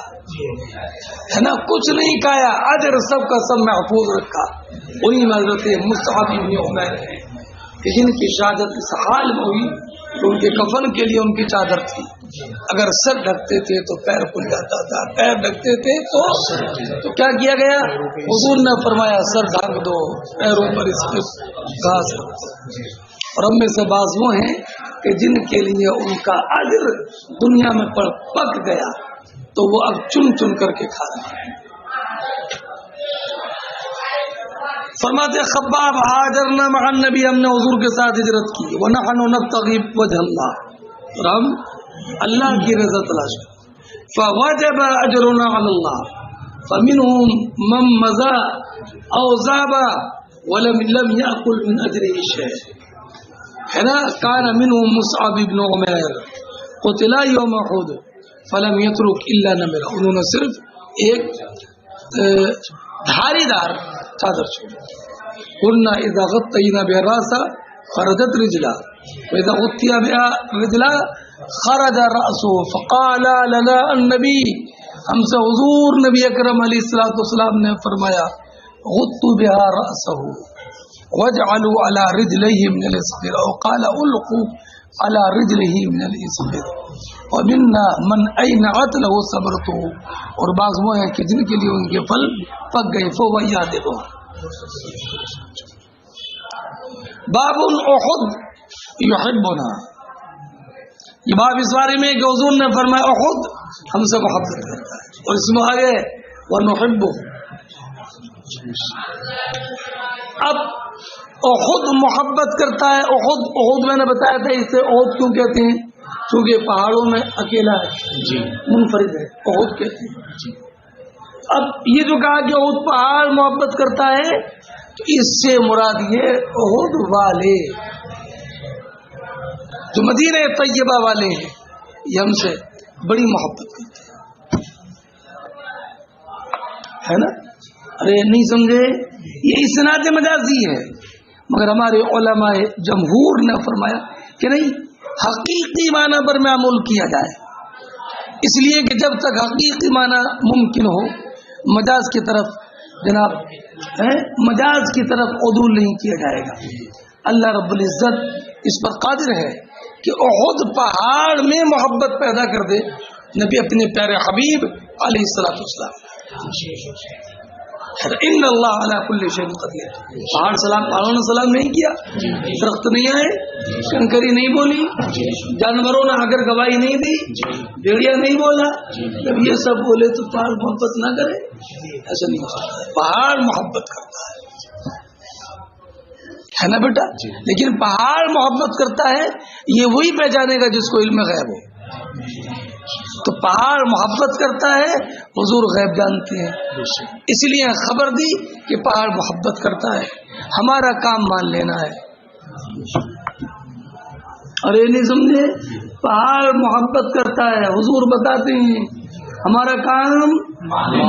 Speaker 1: ہے نا، کچھ نہیں کھایا، اجر سب کا سب محفوظ رکھا۔ انہی میں حضرت مصعب بن عمیر ہیں کہ جن کی شہادت اس حال میں ہوئی کہ ان کے کفن کے لیے ان کی چادر تھی، اگر سر ڈھکتے تھے تو پیر کھل جاتا تھا، پیر ڈھکتے تھے تو کیا کیا گیا، حضور نے فرمایا سر ڈھانک دو، پیروں پر اس پہ گھاس رکھ دو۔ اور ہم میں سے بعض وہ ہیں کہ جن کے لیے ان کا اجر دنیا میں پک گیا تو وہ اب چن چن کر کے کھا رہے ہیں۔ فرماتے خباب ہاجرنا مع النبی، ہم نے حضور کے ساتھ ہجرت کی، ونحن نبتغی وجہ اللہ، اور ہم اللہ کی رضا تلاش کرتے، فوجب اجرنا علی اللہ، فمنهم من مضى او ذاب ولم يأكل من اجره شيء، ہے نا، کان منهم مصعب بن عمیر قتل یوم احد فلم يترك الا نمرہ، انہوں نے صرف ایک دھاری دار چادر چھوڑی۔ قلنا اذا غطینا بها راسا خرجت رجلا واذا غطی بها رجلا خرج رأسه، فقال لنا النبی، ہم سے حضور نبی اکرم علیہ الصلوۃ والسلام نے فرمایا غطوا بها رأسه وجعلوا على رجليه من الإصبر، او قال القوا على رجله من الإصبر، ومنا من أينعت له صبرته، اور بعض وہ ہیں کہ جن کے لیے ان کے پھل پک گئے، فهو يعذبه۔ باب احد يحبنا، یہ باب اس بارے میں کہ حضور نے فرمایا احد ہم سے محبت کرتا ہے، اور اس میں آگے ونحبه۔ اب احد محبت کرتا ہے، احد میں نے بتایا تھا اسے احد کیوں کہتے ہیں، چونکہ پہاڑوں میں اکیلا ہے، منفرد ہے، احد کہتے ہیں۔ اب یہ جو کہا کہ احد پہاڑ محبت کرتا ہے، تو اس سے مراد یہ احد والے جو مدینہ طیبہ والے ہیں یہ ہم سے بڑی محبت کرتے ہیں، ہے نا۔ ارے نہیں سمجھے، یہ اسناد مجازی ہے، مگر ہمارے علماء جمہور نے فرمایا کہ نہیں، حقیقی معنی پر میں عمل کیا جائے، اس لیے کہ جب تک حقیقی معنی ممکن ہو مجاز کی طرف جناب مجاز کی طرف عدول نہیں کیا جائے گا۔ اللہ رب العزت اس پر قادر ہے کہ احد پہاڑ میں محبت پیدا کر دے، نبی اپنے پیارے حبیب علیہ الصلوۃ والسلام۔ ان اللہ علی کل شیء قدیر. پہاڑوں نے سلام نہیں کیا, درخت نہیں آئے, کنکری نہیں بولی, جانوروں نے اگر گواہی نہیں دی, بھیڑیا نہیں بولا, جب یہ سب بولے تو پہاڑ محبت نہ کرے؟ ایسا نہیں ہو سکتا. پہاڑ محبت کرتا ہے نا بیٹا. لیکن پہاڑ محبت کرتا ہے, یہ وہی پہچانے گا جس کو علم غیب ہو. تو پہاڑ محبت کرتا ہے, حضور غیب جانتے ہیں, اس لیے خبر دی کہ پہاڑ محبت کرتا ہے, ہمارا کام مان لینا ہے. اور یہ نہیں سمجھے, پہاڑ محبت کرتا ہے, حضور بتاتے ہیں ہمارا کام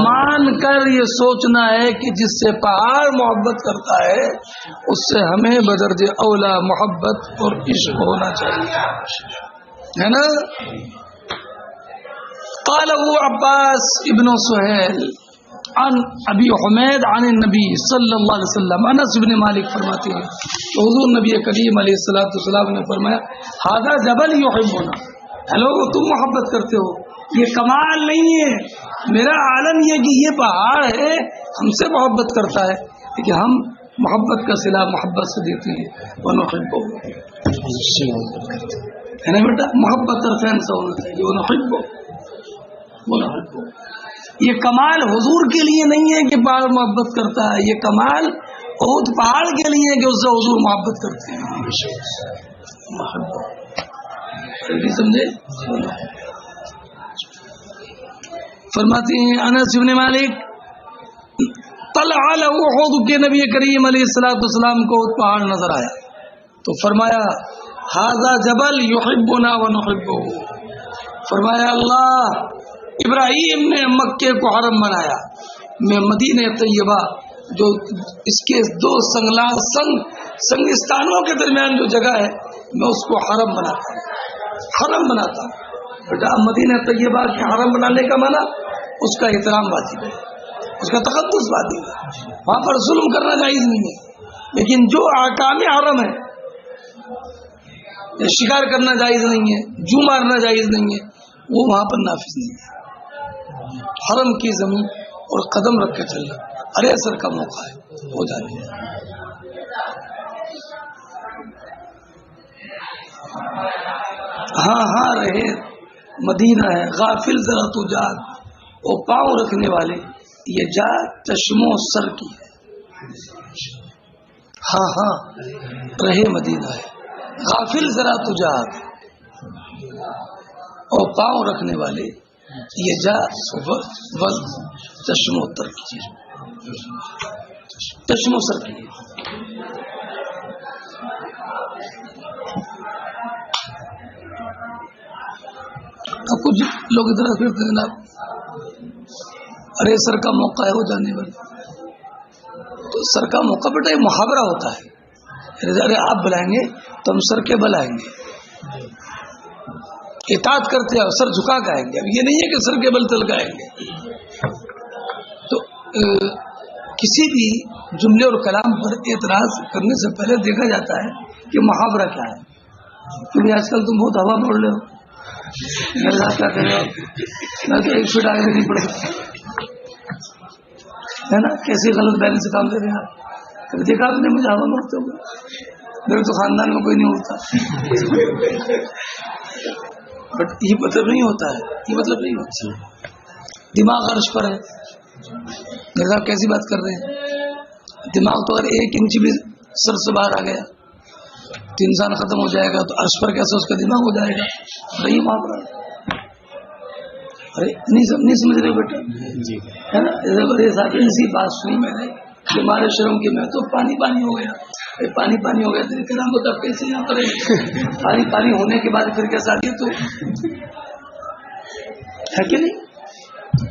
Speaker 1: مان کر یہ سوچنا ہے کہ جس سے پہاڑ محبت کرتا ہے اس سے ہمیں بدرجہ اولا محبت اور عشق ہونا چاہیے, ہے نا. قال ابو عباس ابن سہیل عن ابی حمید عن النبی صلی اللہ علیہ وسلم. انس بن مالک فرماتے ہیں تو حضور نبی کریم علیہ الصلوۃ والسلام نے فرمایا ھذا جبل یحبنا, ہلو تم محبت کرتے ہو, یہ کمال نہیں ہے, میرا عالم یہ کہ یہ پہاڑ ہے ہم سے محبت کرتا ہے, لیکن ہم محبت کا صلہ محبت سے دیتے ہیں. ونحبہ, ہے نا بیٹا, محبت طرفین سے ہونا چاہیے. ونحبہ, یہ کمال حضور کے لیے نہیں ہے کہ پہاڑ محبت کرتا ہے, یہ کمال بہت پہاڑ کے لیے ہے کہ اس سے حضور محبت کرتے ہیں. سمجھے؟ فرماتے ہیں انس بن مالک طلع له احد کے نبی کریم علیہ الصلوۃ والسلام کو پہاڑ نظر آیا تو فرمایا ھذا جبل یحبنا ونحبہ. فرمایا اللہ ابراہیم نے مکے کو حرم بنایا, میں مدینہ طیبہ جو اس کے دو سنگستانوں کے درمیان جو جگہ ہے میں اس کو حرم بناتا ہوں. بیٹا مدینہ طیبہ کے حرم بنانے کا معنی اس کا احترام واجب ہے, اس کا تقدس واجب ہے, وہاں پر ظلم کرنا جائز نہیں ہے. لیکن جو احکام حرم ہے, شکار کرنا جائز نہیں ہے, جو مارنا جائز نہیں ہے, وہ وہاں پر نافذ نہیں ہے. حرم کی زمین اور قدم رکھ کے چلنا ارے اثر کا موقع ہے, ہو جانے. ہاں رہے مدینہ ہے, غافل ذرا تو جاگ, وہ پاؤں رکھنے والے یہ جا چشم و سر کی ہے. ہاں رہے مدینہ ہے, غافل ذرا تو جاگ, اور پاؤں رکھنے والے یہ جا چشم و تر کی, چشم و سر کی. اب کچھ لوگ ادھر پھرتے ہیں جناب, ارے سر کا موقع ہے ہو جانے والا. تو سر کا موقع بیٹا یہ محاورہ ہوتا ہے, ارے آپ بلائیں گے تو ہم سر کے بلائیں گے, اطاعت کرتے ہیں سر جھکا کے آئیں گے. اب یہ نہیں ہے کہ سر کے بل تل کے آئیں گے. تو کسی بھی جملے اور کلام پر اعتراض کرنے سے پہلے دیکھا جاتا ہے کہ محاورہ کیا ہے. کیونکہ آج کل تم بہت ہوا بول رہے ہو, میرے ساتھ کیا کر رہے ہو, میں تو 1 فٹ آگے نہیں پڑے, ہے نا, کیسے غلط بیلنس سے کام دے رہے ہیں آپ. کبھی دیکھا آپ نے مجھے ہوا بولتے ہوئے, میرے تو خاندان میں کوئی نہیں ہوتا. بٹ یہ مطلب نہیں ہوتا ہے, یہ مطلب نہیں ہوتا. دماغ عرش پر ہے, میرے صاحب کیسی بات کر رہے ہیں. دماغ تو اگر 1 انچ بھی سر سے باہر آ گیا تو انسان ختم ہو جائے گا, تو عرش پر کیسے اس کا دماغ ہو جائے گا. رہی وہاں پر, ارے نہیں سمجھ رہے بیٹا, ہے نا. ایسی بات سنی میں نے ہمارے شرم کی, میں تو پانی ہو گیا, پانی ہو گیا. تو اتنا بتا کیسے یہاں پر پانی ہونے کے بعد پھر کیسا آگے تو ہے کہ نہیں.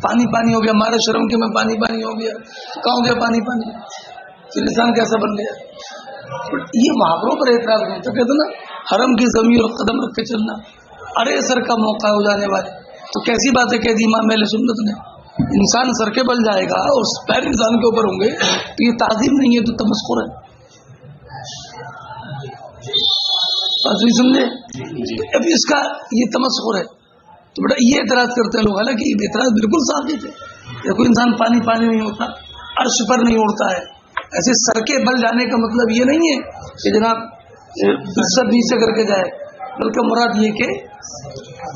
Speaker 1: پانی ہو گیا, ہمارے شرم کے میں پانی ہو گیا, کہاں ہو گیا پانی, پھر انسان کیسا بن گیا. یہ محاوروں پر اعتراض نہیں تو کہتے نا حرم کی زمین اور قدم رکھ کے چلنا, ارے سر کا موقع ہو جانے والے. تو کیسی باتیں کہہ دی امام اہل سنت نے. انسان سر کے بل جائے گا اور پیر انسان کے اوپر ہوں گے تو یہ تعظیم نہیں ہے, تو تمسخر ہے. بات نہیں سمجھے. اب اس کا یہ تمسخر ہے. تو بیٹا یہ اعتراض کرتے ہیں لوگ, حالانکہ یہ اعتراض بالکل ثابت ہے. کوئی انسان پانی نہیں ہوتا, عرش پر نہیں اڑتا ہے. ایسے سر کے بل جانے کا مطلب یہ نہیں ہے کہ جناب سر نیچے کر کے جائے، بلکہ مراد یہ کہ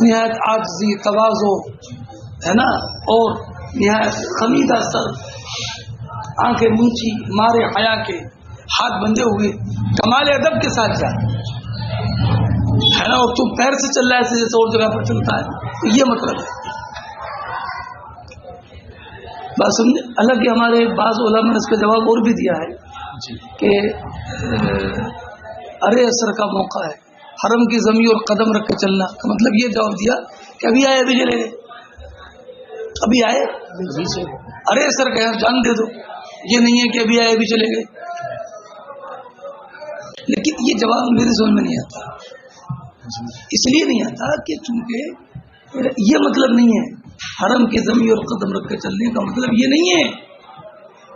Speaker 1: نہایت عاجزی، تواضع ہے نا، اور نہایت خمیدہ سر، آنکھیں نیچی، مارے حیا کے، ہاتھ بندھے ہوئے، کمال ادب کے ساتھ جائے ہے نا. اور تو پیر سے چل رہا ہے ایسے جیسے اور جگہ پر چلتا ہے، تو یہ مطلب ہے. بات سمجھے. حالانکہ ہمارے بعض علماء نے اس کا جواب اور بھی دیا ہے کہ ارے اثر کا موقع ہے، حرم کی زمین اور قدم رکھ کے چلنا کا مطلب یہ جواب دیا کہ ابھی آئے ابھی چلے گئے، ابھی آئے ارے اثر کا جان دے دو، یہ نہیں ہے کہ ابھی آئے ابھی چلے گئے. لیکن یہ جواب میری سمجھ میں نہیں آتا. اس لیے نہیں آتا کہ چونکہ یہ مطلب نہیں ہے حرم کی زمین اور قدم رکھ کے چلنے کا مطلب یہ نہیں ہے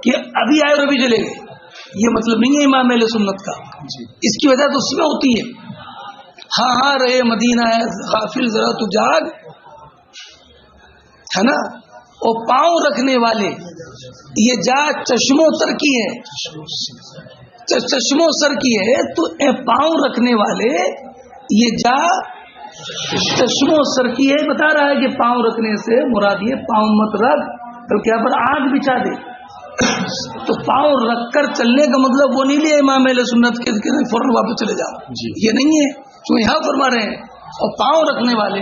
Speaker 1: کہ ابھی آئے اور ابھی چلے گئے، یہ مطلب نہیں ہے امام اہل سنت کا. اس کی وجہ تو اس میں ہوتی ہے ہاں ہاں رہے مدینہ ہے غافل ذرا تو جاگ ہے نا، اور پاؤں رکھنے والے یہ جا چشموں سر کی ہے، چشموں سر کی ہے، تو پاؤں رکھنے والے یہ جا چشموں سر کی ہے. بتا رہا ہے کہ پاؤں رکھنے سے مراد یہ پاؤں مت رکھ بلکہ یہاں پر آنکھ بچھا دے. تو پاؤں رکھ کر چلنے کا مطلب وہ نہیں لیا امام اہل سنت کے فوراً واپس چلے جاؤ، یہ نہیں ہے جو یہاں فرما رہے ہیں. اور پاؤں رکھنے والے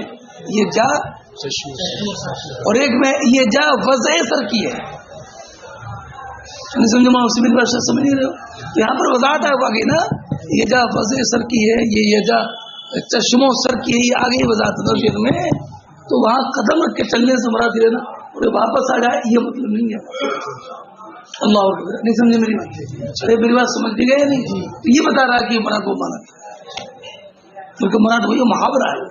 Speaker 1: یہ جا، اور ایک میں یہ جا وضع سر کی ہے. نہیں سمجھو اسی بھی بات سمجھ نہیں رہے ہو، یہاں پر وضاحت ہے واقعی نا، یہ جا وضع سر کی ہے، یہ جا چشموں سر کی ہے، یہ آگے وضاحت ہے میں. تو وہاں قدم رکھ کے چلنے سے مراد یہ نا اور واپس آ جائے یہ مطلب نہیں ہے. اللہ اکبر. نہیں سمجھے میری بات؟ ارے میری بات سمجھ گئے یا نہیں؟ تو یہ بتا رہا ہے کہ مراد وہ مانا کیونکہ مراد وہی محاورہ ہے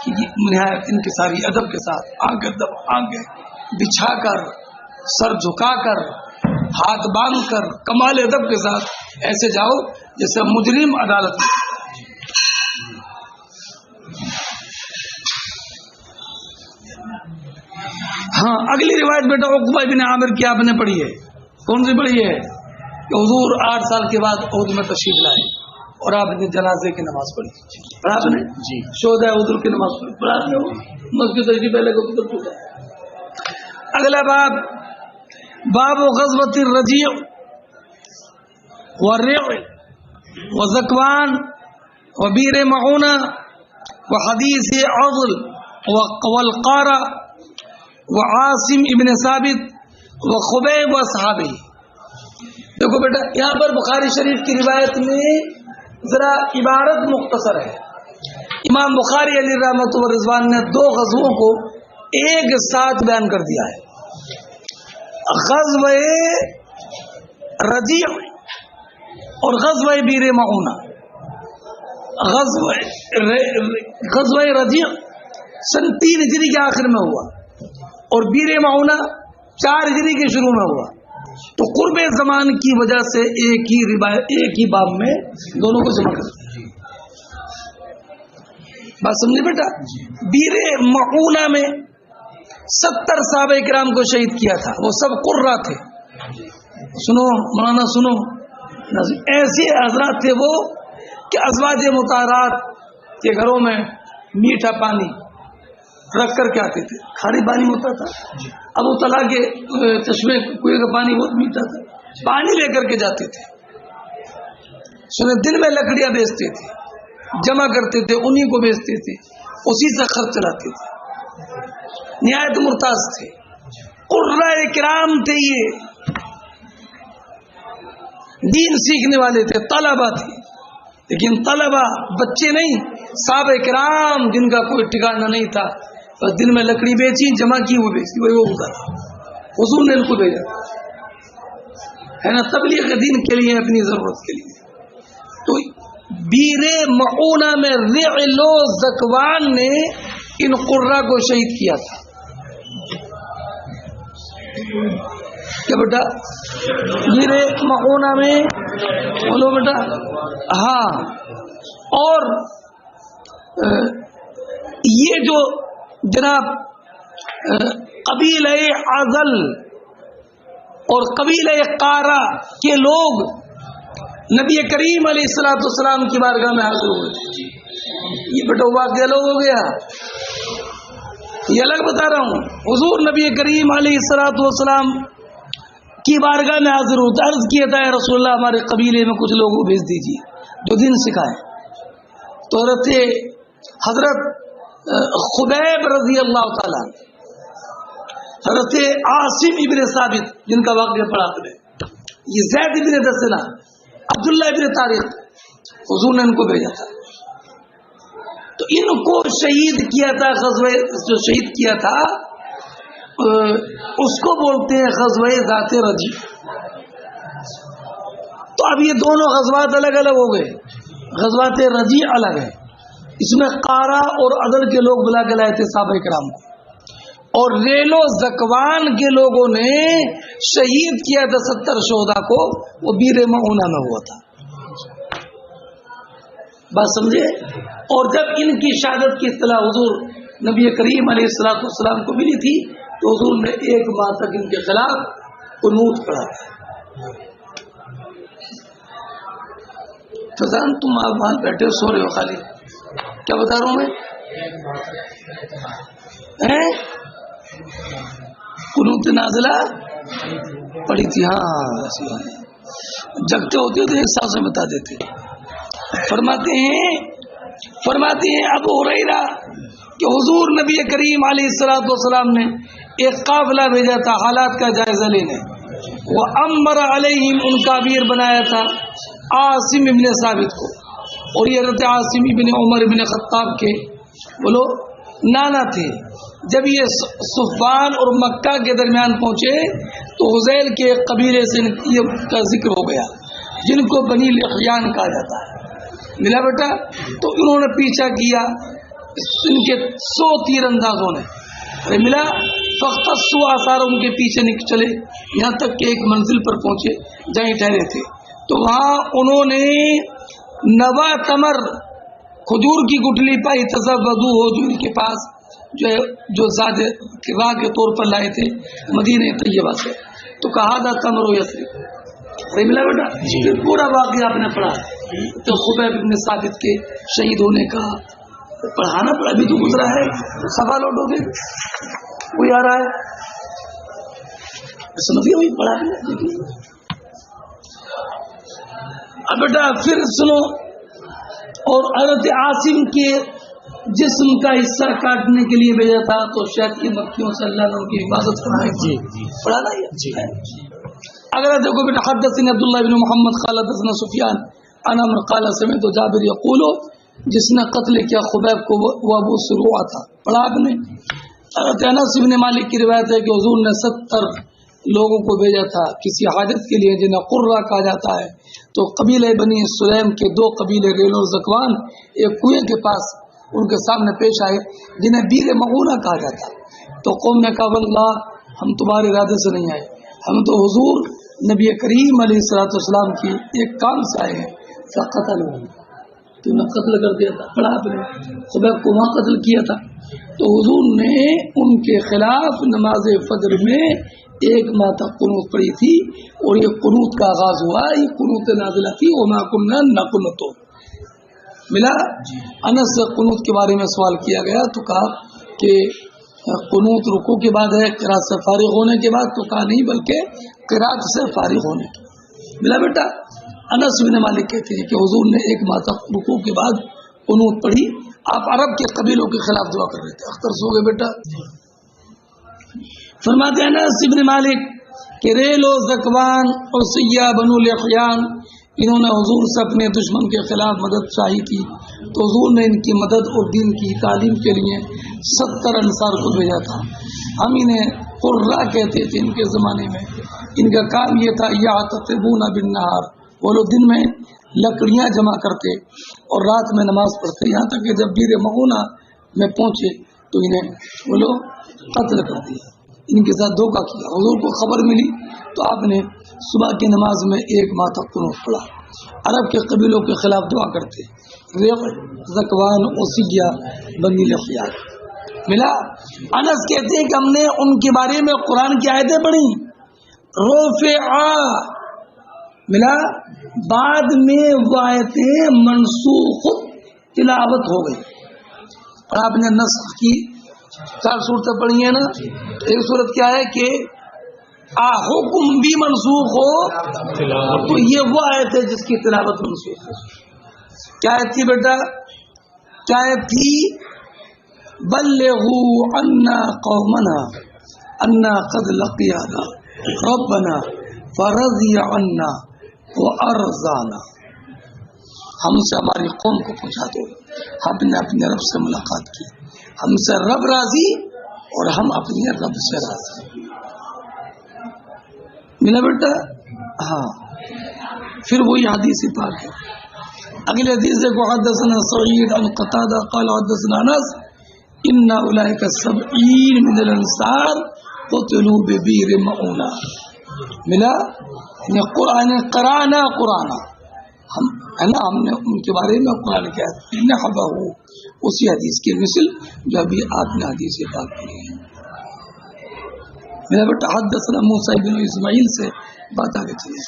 Speaker 1: کہ نہایت ان کی ساری ادب کے ساتھ آنکھیں بچھا کر، سر جھکا کر، ہاتھ باندھ کر، کمال ادب کے ساتھ ایسے جاؤ جیسے مجرم عدالت میں. ہاں اگلی روایت بیٹا عقبہ بن عامر کی آپ نے پڑھی ہے. کون سی پڑھی ہے؟ کہ حضور 8 سال کے بعد عہد میں تشریف لائے اور آپ نے جنازے کی نماز پڑھی. پڑھا آپ نے؟ جی. شہداء احد کی نماز پڑھی. پڑھا آپ نے؟ مسجد تشریف پہلے کو ادھر پوچھا. اگلا باب، باب غزوۃ الرجیع والرع وزکوان وبیر معونہ وحدیث عضل والقارہ وعاصم ابن ثابت وخبیب واصحابہ. دیکھو بیٹا یہاں پر بخاری شریف کی روایت میں ذرا عبارت مختصر ہے. امام بخاری علیہ رحمۃ و رضوان نے 2 غزووں کو ایک ساتھ بیان کر دیا ہے، غزوہ رجیع اور غزوہ بیر معونہ. غزوہ رجیع سن 3 ہجری کے آخر میں ہوا اور بیر معونہ 4 ہجری کے شروع میں ہوا. تو قرب زمان کی وجہ سے ایک ہی روایت ایک ہی باب میں دونوں کو جمع کرتے ہیں. بات سمجھے بیٹا؟ بیر معونہ میں 70 صحابہ کرام کو شہید کیا تھا، وہ سب قرہ تھے. سنو مولانا سنو، ایسے حضرات تھے وہ کہ ازواج مطہرات کے گھروں میں میٹھا پانی رکھ کر کے آتے تھے. کھاری پانی ہوتا تھا، ابو طلحہ کے چشمے کنویں کا پانی بہت میٹھا تھا، پانی لے کر کے جاتے تھے. سنے دن میں لکڑیاں بیچتے تھے، جمع کرتے تھے، انہی کو بیچتے تھے، اسی سے خرچ چلاتے تھے. نہایت مرتاز تھے، قرہ کرام تھے، یہ دین سیکھنے والے تھے، طلبہ تھے. لیکن طلبہ بچے نہیں، صحابہ کرام جن کا کوئی ٹھکانہ نہیں تھا، بس دن میں لکڑی بیچی، جمع کی، وہ بیچتی، وہی وہ ہوتا تھا. حضور نے ان کو بھیجا ہے نا تبلیغ دین کے لیے، اپنی ضرورت کے لیے. تو بیر معونہ میں رعل و زکوان نے ان قرہ کو شہید کیا تھا. کیا بیٹا؟ بیر معونہ میں بولو بیٹا. ہاں، اور یہ جو جناب قبیلہ عضل اور قبیلہ قارہ کے لوگ نبی کریم علیہ السلام کی بارگاہ میں حاضر ہوئے. یہ بیٹا واقعہ الگ ہو گیا، یہ الگ بتا رہا ہوں. حضور نبی کریم علیہ السلام کی بارگاہ میں حاضر ہوتا، عرض کیا تھا رسول اللہ ہمارے قبیلے میں کچھ لوگوں کو بھیج دیجیے جو دین سکھائے. تو حضرت خبیب رضی اللہ تعالیٰ، حضرت عاصم ابن ثابت جن کا واقعہ پڑھا تھا، یہ زید ابن دسنا، عبداللہ ابن طارق، حضور نے ان کو بھیجا تھا. تو ان کو شہید کیا تھا. غزوہ جو شہید کیا تھا اس کو بولتے ہیں غزوہ ذات رجی. تو اب یہ دونوں غزوات الگ الگ ہو گئے. غزوات رجی الگ ہے، اس میں قارہ اور عدل کے لوگ بلا کے لائے تھے صحابہ کرام کو، اور ریل و زکوان کے لوگوں نے شہید کیا تھا 70 شہداء کو، وہ بیر معونہ میں ہوا تھا. بات سمجھے؟ اور جب ان کی شہادت کی اطلاع حضور نبی کریم علیہ السلام کو ملی تھی تو حضور نے 1 ماہ تک ان کے خلاف قنوت پڑھا تھا. فضان تم آپ وہاں بیٹھے سو رہے ہو، خالی کیا بتا رہا ہوں میں؟ قنوت نازلہ پڑھی تھی. ہاں جگتے ہوتے تو ایک ساتھ سے بتا دیتے. فرماتے ہیں ابو ہریرہ کہ حضور نبی کریم علیہ السلام نے ایک قافلہ بھیجا تھا حالات کا جائزہ لینے. وہ امر علیہم، ان کا امیر بنایا تھا عاصم ابن ثابت کو، اور یہ حضرت عاصم ابن عمر ابن خطاب کے بولو نانا تھے. جب یہ صفوان اور مکہ کے درمیان پہنچے تو حذیل کے قبیلے سے یہ کا ذکر ہو گیا جن کو بنی لحیان کہا جاتا ہے. ملا بیٹا؟ تو انہوں نے پیچھا کیا ان کے 100 تیر اندازوں نے ملا. فختصوا آثار، ان کے پیچھے چلے یہاں تک کہ ایک منزل پر پہنچے جہیں ٹھہرے تھے. تو وہاں انہوں نے نوا تمر، کھجور کی گٹلی پائی. تزودو ہو، جو ان کے پاس جو زاد راہ کے طور پر لائے تھے مدینہ طیبہ سے. تو کہا تھا تمر و یسرب. ملا بیٹا؟ پھر پورا واقعہ آپ نے پڑھا. تو خبیب ابن ثابت کے شہید ہونے کا پڑھانا پڑا. ابھی تو گزرا ہے، سوال لوٹو گے کوئی آ رہا ہے سمجھیے وہی پڑھا. اب بیٹا پھر سنو. اور حضرت عاصم کے جسم کا حصہ کاٹنے کے لیے بھیجا تھا تو شاید کی مکھیوں سے اللہ نے ان کی حفاظت فرمائی. پڑھا نا؟ اگر دیکھو بیٹا، حدثنا عبداللہ بن محمد قال حدثنا سفیان انا من قال سمعت جابر یقول، جس نے قتل کیا خبیب کو وہ ابو سروع تھا. پڑھا آپ نے؟ حضرت انس بن مالک کی روایت ہے کہ حضور نے 70 لوگوں کو بھیجا تھا کسی حاجت کے لیے جنہیں قرہ کہا جاتا ہے. تو قبیلہ بنی سلیم کے 2 قبیلے ریل و زکوان ایک کنویں کے پاس ان کے سامنے پیش آئے جنہیں بیر معونہ کہا جاتا ہے. تو قوم نے کہا واللہ ہم تمہارے ارادے سے نہیں آئے، ہم تو حضور نبی کریم علیہ السلام کی ایک کام سے آئے ہیں. قتل ہو، تو نے قتل کر دیا تھا. پڑھا آپ نے؟ خبیب کو وہاں قتل کیا تھا. تو حضور نے ان کے خلاف نماز فجر میں 1 ماہ تک قنوت پڑھی تھی، اور یہ قنوت کا آغاز ہوا. یہ قنوت نازلہ تھی وما كنا نقنط. ملا؟ انس سے قنوت کے بارے میں سوال کیا گیا تو کہا کہ قنوت رکوع کے بعد ہے، قرات سے فارغ ہونے کے بعد. تو کہا نہیں، بلکہ قرات سے فارغ ہونے کے. ملا بیٹا؟ انس بن مالک کہتے ہیں کہ حضور نے 1 ماہ تک رکوع کے بعد قنوت پڑھی. آپ عرب کے قبیلوں کے خلاف دعا کر رہے تھے. اختر سو گئے بیٹا. فرماتے ہیں انس بن مالک کہ ریل و زکوان اور سیاح بنو لحیان انہوں نے حضور سے اپنے دشمن کے خلاف مدد چاہی تھی. تو حضور نے ان کی مدد اور دین کی تعلیم کے لیے 70 انصار کو بھیجا تھا. ہم انہیں قرہ کہتے تھے ان کے زمانے میں. ان کا کام یہ تھا یعتقبون بالنہار، وہ لوگ دن میں لکڑیاں جمع کرتے اور رات میں نماز پڑھتے، یہاں تک کہ جب بیر معونہ میں پہنچے تو انہیں وہ لوگ قتل کر دیا. ان کے ساتھ دھوکہ کیا. حضور کو خبر ملی تو آپ نے صبح کی نماز میں 1 ماہ تک قنوت پڑھا. عرب کے قبیلوں کے خلاف دعا کرتے، زکوان اوسیہ بنی لحیان. ملا؟ انس کہتے ہیں کہ ہم نے ان کے بارے میں قرآن کی آیتیں پڑھی. رفع ملا، بعد میں وہ آیتیں منسوخ تلاوت ہو گئی. اور آپ نے نسخ کی 4 صورتیں پڑھی ہیں نا. ایک صورت کیا ہے کہ حکم بھی منسوخ ہو، تو یہ وہ آیت ہے جس کی تلاوت منسوخ ہو. کیا آیت تھی بیٹا؟ کیا آیت تھی؟ بلغوا عنا قومنا انا قد لقينا ربنا فرضي عنا وارضانا. ہم سے ہماری قوم کو پہنچا دو، ہم نے اپنے رب سے ملاقات کی، ہم سے رب راضی اور ہم اپنے رب سے راضی. ملا بیٹا؟ ہاں. پھر وہی حدیث پاک ہے. اگلے حدیث کو حدثنا سعید عن قتادہ قال حدثنا انس ان اولئک السبعین من الانصار قتلوا ببئر معونہ. ملا قرآن قرانا قرآن ہم ہے نا، ہم نے ان کے بارے میں قرآن کیا نحبہ اسی حدیث کی مثل جو ابھی آپ نے حدیث پاک کی ہے. میرا بیٹا حدثنا موسیٰ بن اسماعیل سے بات آگے چلی.